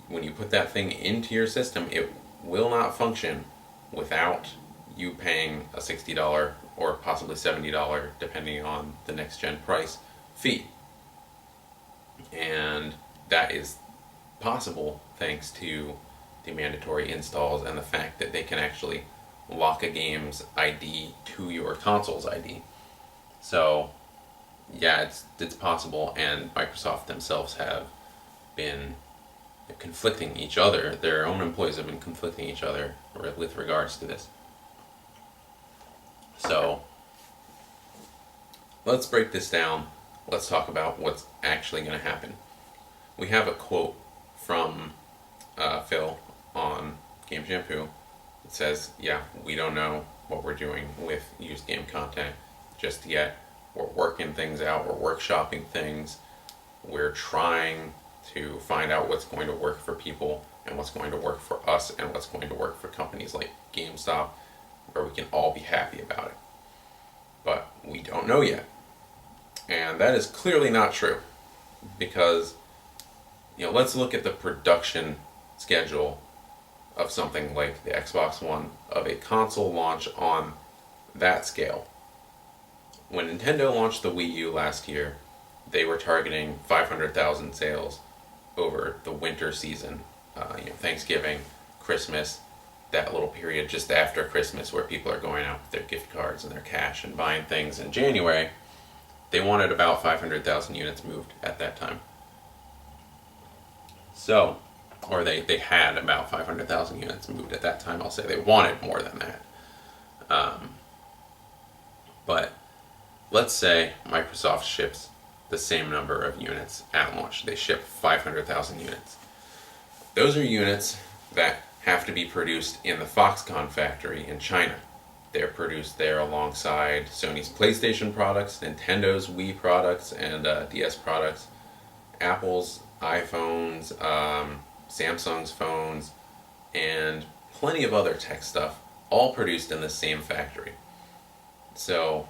when you put that thing into your system, it will not function without you paying a $60 or possibly $70, depending on the next gen price, fee. And that is possible thanks to the mandatory installs and the fact that they can actually lock a game's ID to your console's ID. So yeah, it's possible, and Microsoft themselves have been conflicting each other. Their own employees have been conflicting each other with regards to this. So let's break this down. Let's talk about what's actually going to happen. We have a quote from Phil on Game Shampoo. It says, yeah, we don't know what we're doing with used game content just yet. We're working things out. We're workshopping things. We're trying to find out what's going to work for people and what's going to work for us and what's going to work for companies like GameStop. where we can all be happy about it. But we don't know yet. And that is clearly not true, because let's look at the production schedule of something like the Xbox One, of a console launch on that scale. When Nintendo launched the Wii U last year, they were targeting 500,000 sales over the winter season, Thanksgiving, Christmas, that little period just after Christmas where people are going out with their gift cards and their cash and buying things in January. They wanted about 500,000 units moved at that time. So, or they had about 500,000 units moved at that time. I'll say they wanted more than that. But let's say Microsoft ships the same number of units at launch. They ship 500,000 units. Those are units that have to be produced in the Foxconn factory in China. They're produced there alongside Sony's PlayStation products, Nintendo's Wii products and DS products, Apple's iPhones, Samsung's phones, and plenty of other tech stuff, all produced in the same factory. So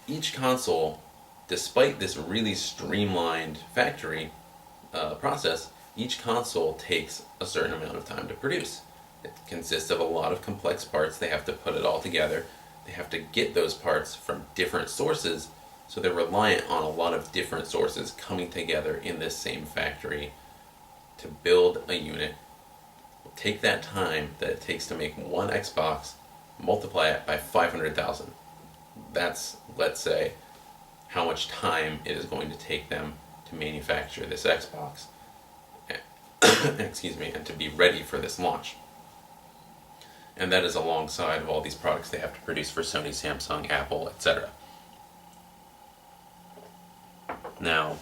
each console, despite this really streamlined factory process, each console takes a certain amount of time to produce. It consists of a lot of complex parts. They have to put it all together. They have to get those parts from different sources, so they're reliant on a lot of different sources coming together in this same factory to build a unit. Take that time that it takes to make one Xbox, multiply it by 500,000. That's, let's say, how much time it is going to take them to manufacture this Xbox. Excuse me, and to be ready for this launch. And that is alongside of all these products they have to produce for Sony, Samsung, Apple, etc. Now,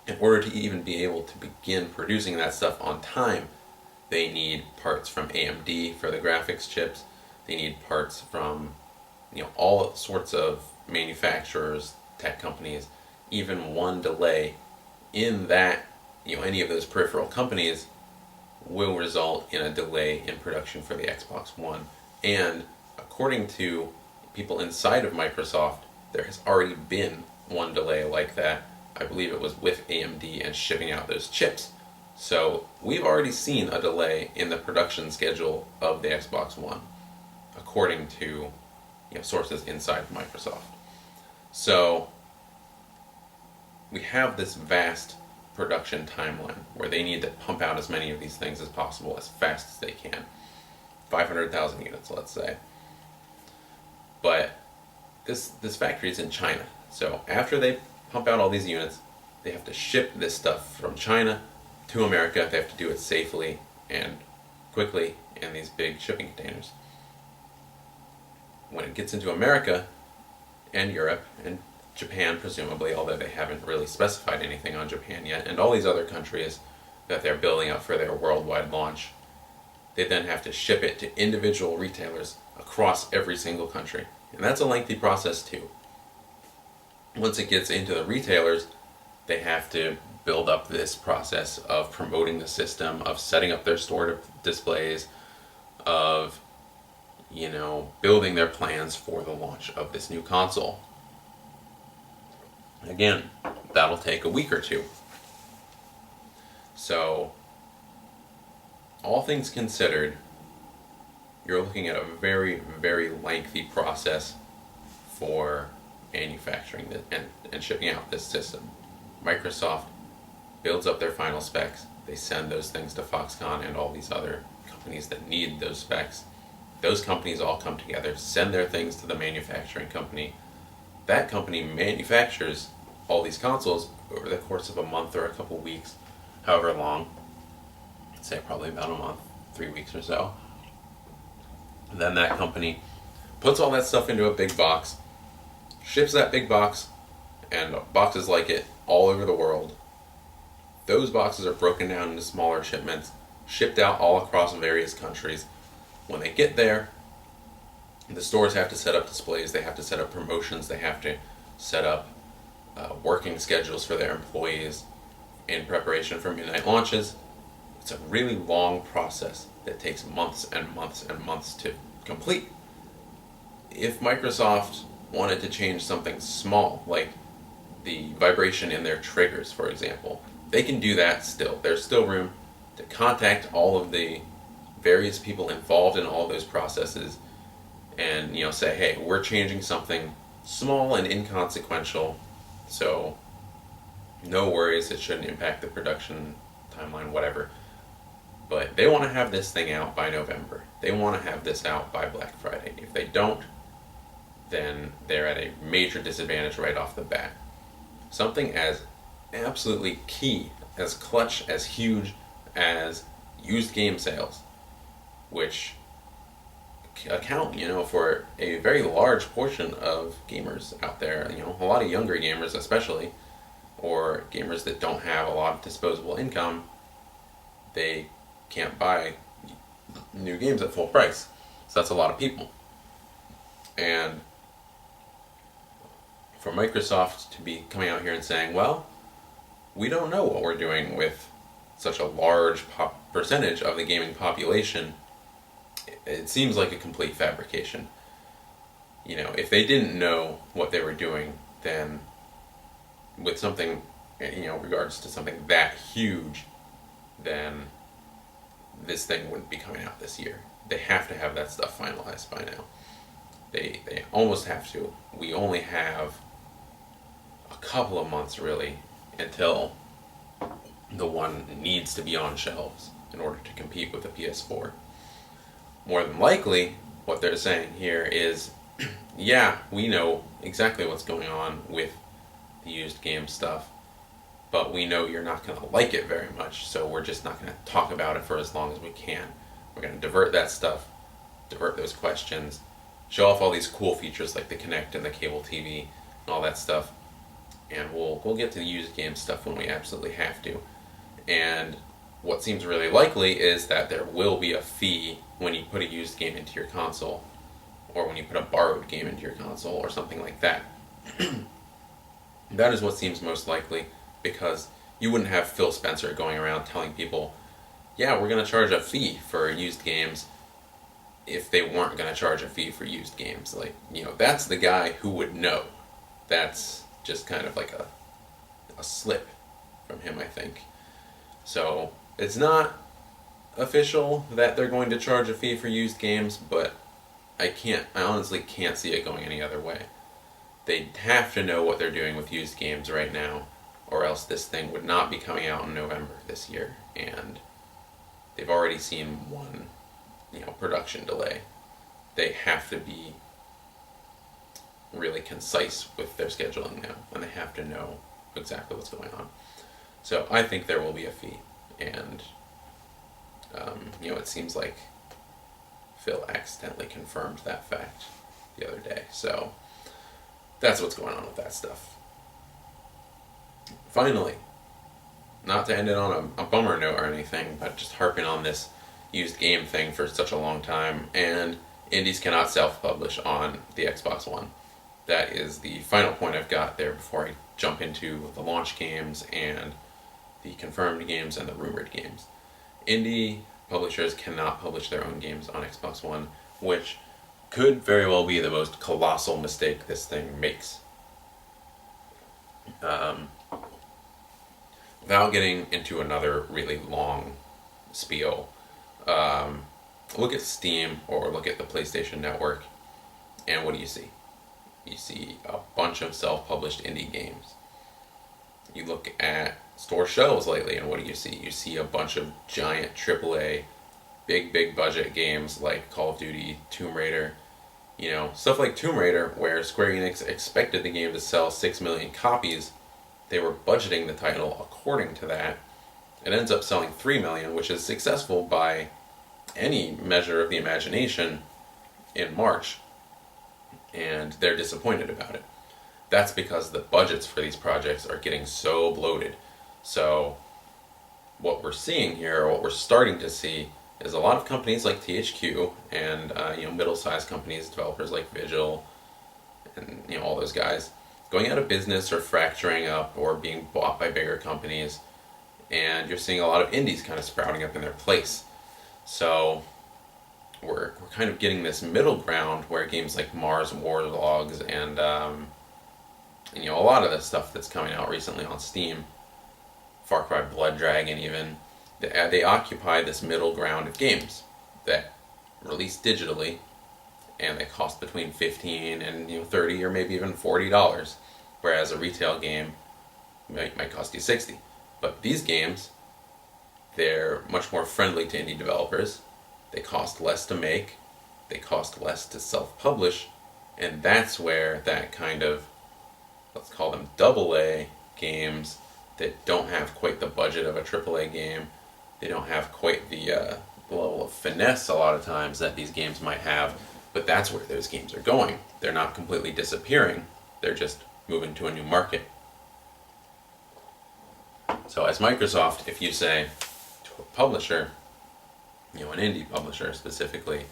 in order to even be able to begin producing that stuff on time, they need parts from AMD for the graphics chips. They need parts from all sorts of manufacturers, tech companies. Even one delay in that, any of those peripheral companies will result in a delay in production for the Xbox One. And according to people inside of Microsoft, there has already been one delay like that. I believe it was with AMD and shipping out those chips. So we've already seen a delay in the production schedule of the Xbox One, according to sources inside Microsoft. So we have this vast production timeline where they need to pump out as many of these things as possible as fast as they can. 500,000 units, let's say. But this factory is in China. So after they pump out all these units, they have to ship this stuff from China to America. They have to do it safely and quickly in these big shipping containers. When it gets into America and Europe and Japan, presumably, although they haven't really specified anything on Japan yet, and all these other countries that they're building up for their worldwide launch, they then have to ship it to individual retailers across every single country. And that's a lengthy process too. Once it gets into the retailers, they have to build up this process of promoting the system, of setting up their store displays, of building their plans for the launch of this new console. Again, that'll take a week or two. So, all things considered, you're looking at a very, very lengthy process for manufacturing and shipping out this system. Microsoft builds up their final specs. They send those things to Foxconn and all these other companies that need those specs. Those companies all come together, send their things to the manufacturing company. That company manufactures all these consoles over the course of a month or a couple weeks, however long. I'd say probably about a month, 3 weeks or so. And then that company puts all that stuff into a big box, ships that big box, and boxes like it all over the world. Those boxes are broken down into smaller shipments, shipped out all across various countries. When they get there, the stores have to set up displays, they have to set up promotions, they have to set up working schedules for their employees in preparation for midnight launches. It's a really long process that takes months and months and months to complete. if Microsoft wanted to change something small, like the vibration in their triggers, for example, they can do that still. There's still room to contact all of the various people involved in all those processes and say, hey, we're changing something small and inconsequential, so no worries, it shouldn't impact the production timeline, whatever. But they want to have this thing out by November. They want to have this out by Black Friday. If they don't, then they're at a major disadvantage right off the bat. Something as absolutely key, as clutch, as huge as used game sales, which account, for a very large portion of gamers out there, a lot of younger gamers especially, or gamers that don't have a lot of disposable income, they can't buy new games at full price. So that's a lot of people. And for Microsoft to be coming out here and saying, well, we don't know what we're doing with such a large percentage of the gaming population, it seems like a complete fabrication. If they didn't know what they were doing, then with something, regards to something that huge, then this thing wouldn't be coming out this year. They have to have that stuff finalized by now. They almost have to. We only have a couple of months, really, until the one needs to be on shelves in order to compete with the PS4. More than likely, what they're saying here is, yeah, we know exactly what's going on with the used game stuff, but we know you're not going to like it very much, so we're just not going to talk about it for as long as we can. We're going to divert that stuff, divert those questions, show off all these cool features like the Kinect and the cable TV and all that stuff, and we'll get to the used game stuff when we absolutely have to. And what seems really likely is that there will be a fee when you put a used game into your console, or when you put a borrowed game into your console, or something like that. That is what seems most likely, because you wouldn't have Phil Spencer going around telling people, yeah, we're going to charge a fee for used games, if they weren't going to charge a fee for used games. Like, that's the guy who would know. That's just kind of like a slip from him, I think. So it's not official that they're going to charge a fee for used games, but I honestly can't see it going any other way. They have to know what they're doing with used games right now, or else this thing would not be coming out in November this year. And they've already seen one, production delay. They have to be really concise with their scheduling now, and they have to know exactly what's going on. So I think there will be a fee, and it seems like Phil accidentally confirmed that fact the other day. So that's what's going on with that stuff. Finally, not to end it on a bummer note or anything, but just harping on this used game thing for such a long time, and indies cannot self-publish on the Xbox One. That is the final point I've got there before I jump into the launch games and the confirmed games and the rumored games. Indie publishers cannot publish their own games on Xbox One, which could very well be the most colossal mistake this thing makes. Without getting into another really long spiel, look at Steam or look at the PlayStation Network, and what do you see? You see a bunch of self-published indie games. You look at store shelves lately, and what do you see? You see a bunch of giant AAA, big budget games like Call of Duty, Tomb Raider, stuff like Tomb Raider, where Square Enix expected the game to sell 6 million copies. They were budgeting the title according to that. It ends up selling 3 million, which is successful by any measure of the imagination in March, and they're disappointed about it. That's because the budgets for these projects are getting so bloated. So what we're seeing here, or what we're starting to see, is a lot of companies like THQ and middle-sized companies, developers like Vigil, and all those guys, going out of business or fracturing up or being bought by bigger companies, and you're seeing a lot of indies kind of sprouting up in their place. So we're kind of getting this middle ground where games like Mars Warlogs and a lot of the stuff that's coming out recently on Steam, Far Cry Blood Dragon even, they occupy this middle ground of games that release digitally and they cost between $15 and $30 or maybe even $40, whereas a retail game might cost you $60. But these games, they're much more friendly to indie developers. They cost less to make, they cost less to self-publish, and that's where that kind of, let's call them AA games that don't have quite the budget of a AAA game, they don't have quite the level of finesse a lot of times that these games might have, but that's where those games are going. They're not completely disappearing, they're just moving to a new market. So as Microsoft, if you say to a publisher, an indie publisher specifically,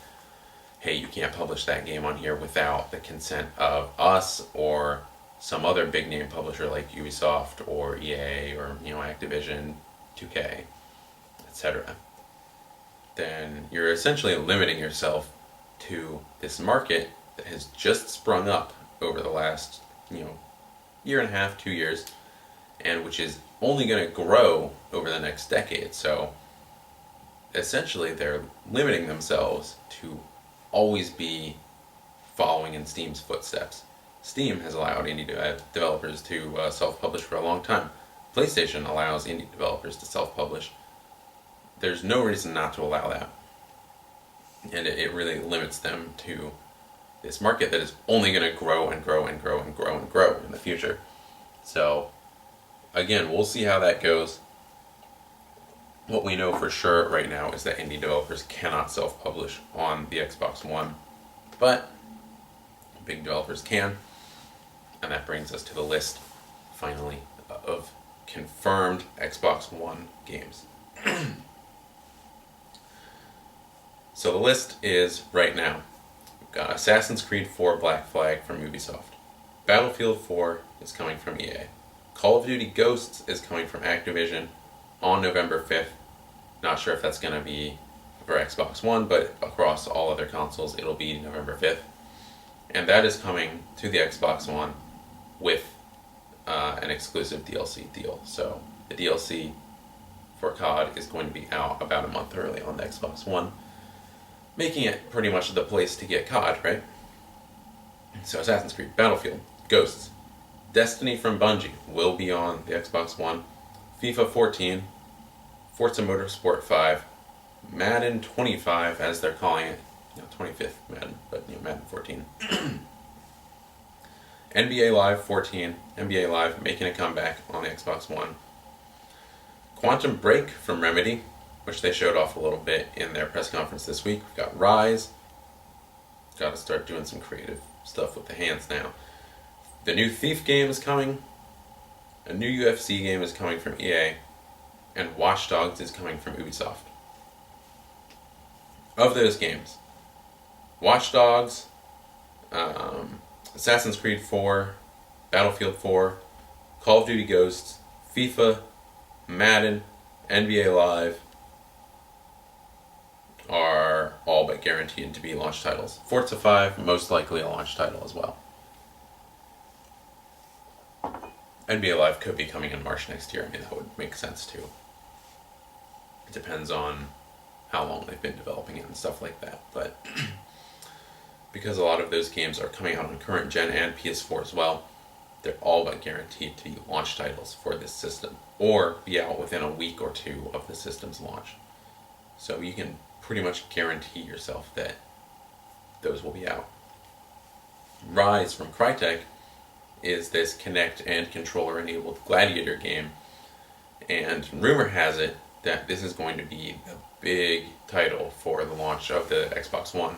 hey, you can't publish that game on here without the consent of us or some other big name publisher like Ubisoft or EA or Activision, 2K, etc., then you're essentially limiting yourself to this market that has just sprung up over the last year and a half, 2 years, and which is only going to grow over the next decade. So essentially they're limiting themselves to always be following in Steam's footsteps. Steam has allowed indie developers to self-publish for a long time. PlayStation allows indie developers to self-publish. There's no reason not to allow that. And it really limits them to this market that is only going to grow and grow and grow and grow and grow in the future. So, again, we'll see how that goes. What we know for sure right now is that indie developers cannot self-publish on the Xbox One, but big developers can. And that brings us to the list, finally, of confirmed Xbox One games. So the list is right now. We've got Assassin's Creed 4 Black Flag from Ubisoft. Battlefield 4 is coming from EA. Call of Duty Ghosts is coming from Activision on November 5th. Not sure if that's going to be for Xbox One, but across all other consoles it'll be November 5th. And that is coming to the Xbox One with an exclusive DLC deal. So the DLC for COD is going to be out about a month early on the Xbox One, making it pretty much the place to get COD, right? So Assassin's Creed, Battlefield, Ghosts, Destiny from Bungie will be on the Xbox One, FIFA 14, Forza Motorsport 5, Madden 25 as they're calling it, 25th Madden, but Madden 14. NBA Live 14, NBA Live making a comeback on the Xbox One. Quantum Break from Remedy, which they showed off a little bit in their press conference this week. We've got Rise. Got to start doing some creative stuff with the hands now. The new Thief game is coming. A new UFC game is coming from EA. And Watch Dogs is coming from Ubisoft. Of those games, Watch Dogs, Assassin's Creed 4, Battlefield 4, Call of Duty Ghosts, FIFA, Madden, NBA Live are all but guaranteed to be launch titles. Forza 5, most likely a launch title as well. NBA Live could be coming in March next year. I mean, that would make sense too. It depends on how long they've been developing it and stuff like that. But because a lot of those games are coming out on current gen and PS4 as well, they're all but guaranteed to be launch titles for this system, or be out within a week or two of the system's launch. So you can pretty much guarantee yourself that those will be out. Rise from Crytek is this Kinect and controller-enabled gladiator game, and rumor has it that this is going to be the big title for the launch of the Xbox One.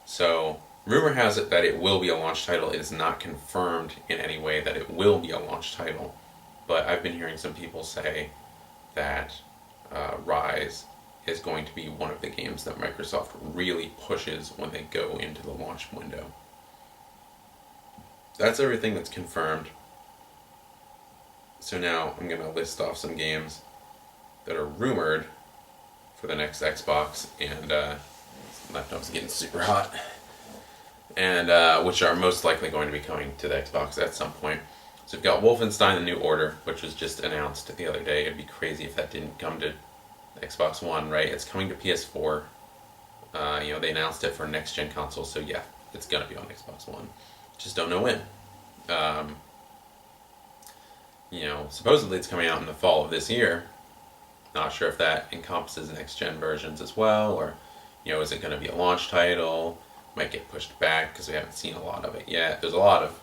So, rumor has it that it will be a launch title. It is not confirmed in any way that it will be a launch title, but I've been hearing some people say that Rise is going to be one of the games that Microsoft really pushes when they go into the launch window. That's everything that's confirmed. So now I'm going to list off some games that are rumored for the next Xbox, and laptop's getting super hot, and which are most likely going to be coming to the Xbox at some point. So we've got Wolfenstein: The New Order, which was just announced the other day. It'd be crazy if that didn't come to Xbox One, right? It's coming to PS4. They announced it for next gen consoles, so yeah, it's gonna be on Xbox One. Just don't know when. Um, Supposedly it's coming out in the fall of this year. Not sure if that encompasses next gen versions as well, or is it going to be a launch title? Might get pushed back because we haven't seen a lot of it yet. There's a lot of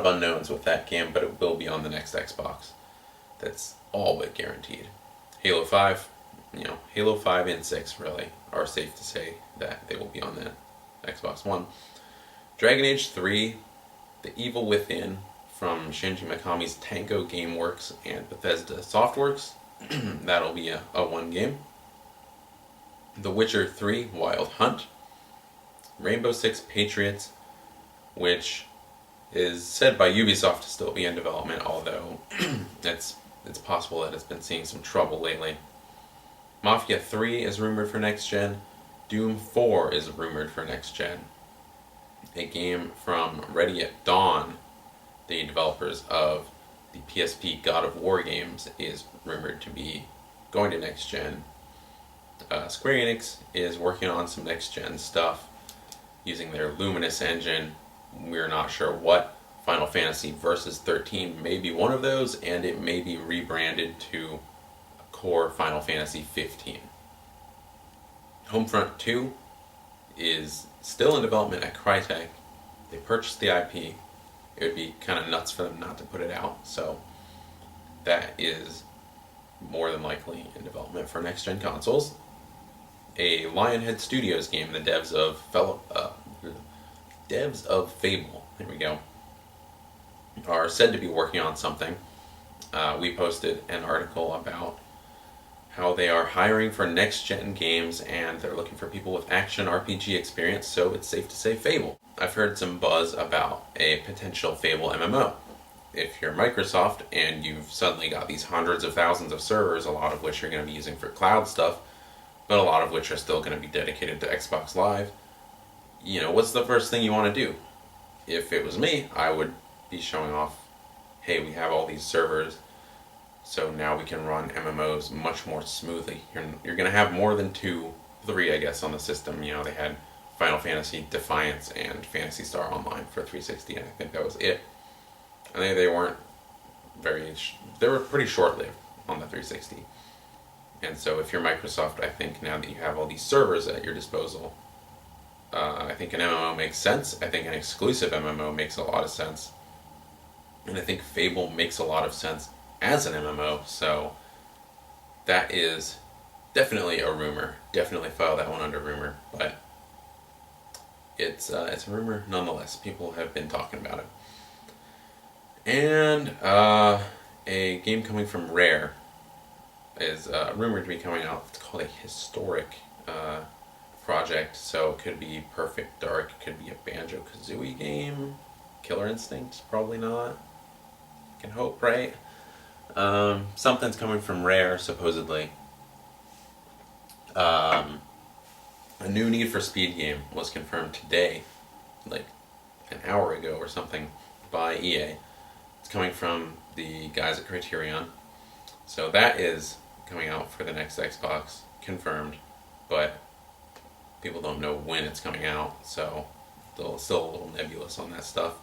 unknowns with that game, but it will be on the next Xbox. That's all but guaranteed. Halo 5, Halo 5 and 6 really are safe to say that they will be on the Xbox One. Dragon Age 3, The Evil Within from Shinji Mikami's Tango Gameworks and Bethesda Softworks. That'll be a one game. The Witcher 3 Wild Hunt. Rainbow Six Patriots, which is said by Ubisoft to still be in development, although it's possible that it's been seeing some trouble lately. Mafia 3 is rumored for next gen. Doom 4 is rumored for next gen. A game from Ready at Dawn, the developers of the PSP God of War games, is rumored to be going to next gen. Square Enix is working on some next gen stuff using their Luminous engine. We're not sure what. Final Fantasy Versus 13 may be one of those, and it may be rebranded to core Final Fantasy 15. Homefront 2 is still in development at Crytek. They purchased the IP. It would be kind of nuts for them not to put it out, so that is more than likely in development for next-gen consoles. A Lionhead Studios game, the devs of Fable, there we go, are said to be working on something. We posted an article about how they are hiring for next-gen games and they're looking for people with action RPG experience, so it's safe to say Fable. I've heard some buzz about a potential Fable MMO. If you're Microsoft and you've suddenly got these hundreds of thousands of servers, a lot of which you're going to be using for cloud stuff, but a lot of which are still going to be dedicated to Xbox Live, what's the first thing you want to do? If it was me, I would be showing off, hey, we have all these servers, so now we can run MMOs much more smoothly. You're going to have more than 3, I guess, on the system. They had Final Fantasy, Defiance, and Phantasy Star Online for 360, and I think that was it. I think they weren't they were pretty short-lived on the 360. And so if you're Microsoft, I think now that you have all these servers at your disposal, I think an MMO makes sense. I think an exclusive MMO makes a lot of sense. And I think Fable makes a lot of sense as an MMO, so that is definitely a rumor. Definitely file that one under rumor, but it's a rumor nonetheless. People have been talking about it. And a game coming from Rare is rumored to be coming out. It's called a historic project, so it could be Perfect Dark, it could be a Banjo-Kazooie game. Killer Instinct, probably not. Can hope, right? Something's coming from Rare, supposedly. A new Need for Speed game was confirmed today, like an hour ago or something, by EA. It's coming from the guys at Criterion. So that is coming out for the next Xbox, confirmed, but people don't know when it's coming out, so still a little nebulous on that stuff.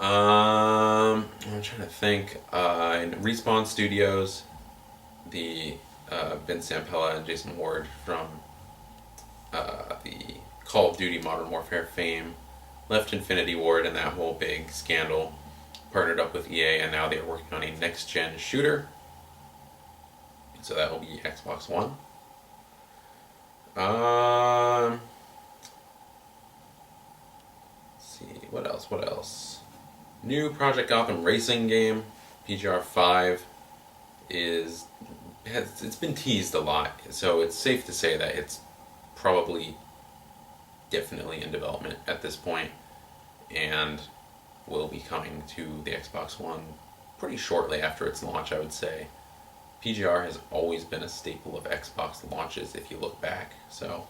I'm trying to think. In Respawn Studios, the Ben Sampella and Jason Ward from the Call of Duty Modern Warfare fame left Infinity Ward and that whole big scandal, partnered up with EA, and now they're working on a next-gen shooter. So that will be Xbox One. Let's see, what else? New Project Gotham racing game, PGR 5, it's been teased a lot, so it's safe to say that it's probably definitely in development at this point, and will be coming to the Xbox One pretty shortly after its launch, I would say. PGR has always been a staple of Xbox launches if you look back, so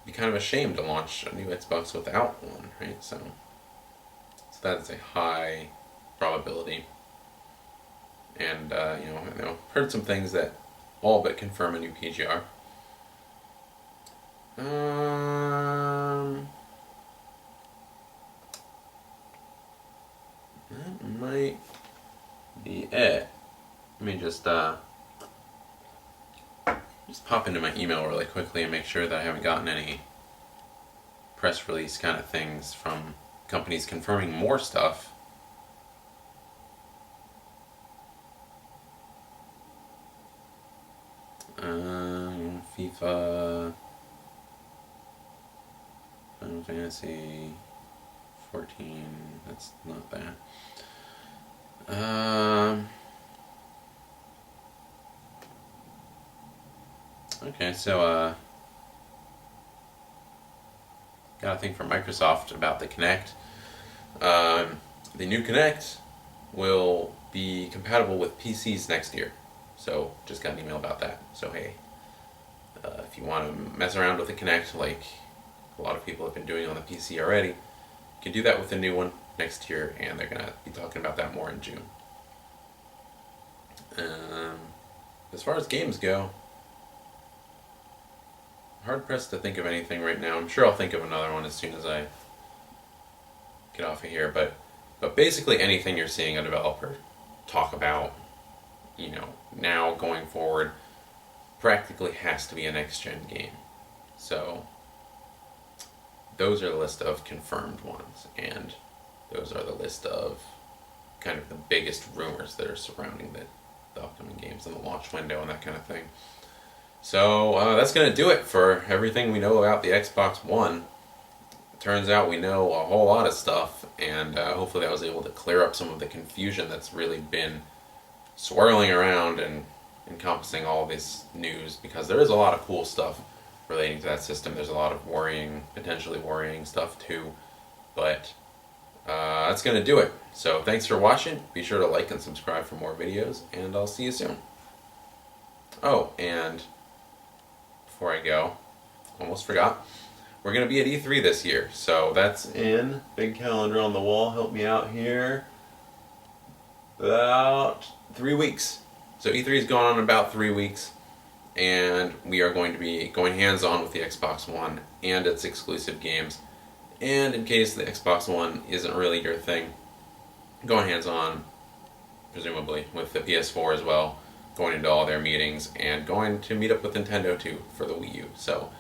be kind of a shame to launch a new Xbox without one, right? So that is a high probability. And heard some things that all but confirm a new PGR. That might be it. Let me just pop into my email really quickly and make sure that I haven't gotten any press release kind of things from companies confirming more stuff. FIFA, Final Fantasy 14, that's not that. Okay, so got a thing from Microsoft about the Kinect. The new Kinect will be compatible with PCs next year. So just got an email about that. So hey, if you want to mess around with the Kinect like a lot of people have been doing on the PC already, you can do that with the new one next year, and they're going to be talking about that more in June. As far as games go, hard pressed to think of anything right now. I'm sure I'll think of another one as soon as I get off of here, but basically anything you're seeing a developer talk about, now going forward, practically has to be a next-gen game. So those are the list of confirmed ones, and those are the list of kind of the biggest rumors that are surrounding the upcoming games and the launch window and that kind of thing. So that's going to do it for everything we know about the Xbox One. Turns out we know a whole lot of stuff, and hopefully I was able to clear up some of the confusion that's really been swirling around and encompassing all this news, because there is a lot of cool stuff relating to that system. There's a lot of potentially worrying stuff too, but that's going to do it. So thanks for watching. Be sure to like and subscribe for more videos, and I'll see you soon. Oh, and before I go, almost forgot, we're going to be at E3 this year. So that's in big calendar on the wall. Help me out here. About 3 weeks. So E3 is going on in about 3 weeks, and we are going to be going hands-on with the Xbox One and its exclusive games. And in case the Xbox One isn't really your thing, going hands-on, presumably, with the PS4 as well, going into all their meetings, and going to meet up with Nintendo too for the Wii U. So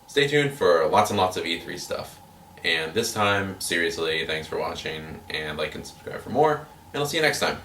stay tuned for lots and lots of E3 stuff. And this time, seriously, thanks for watching, and like and subscribe for more, and I'll see you next time.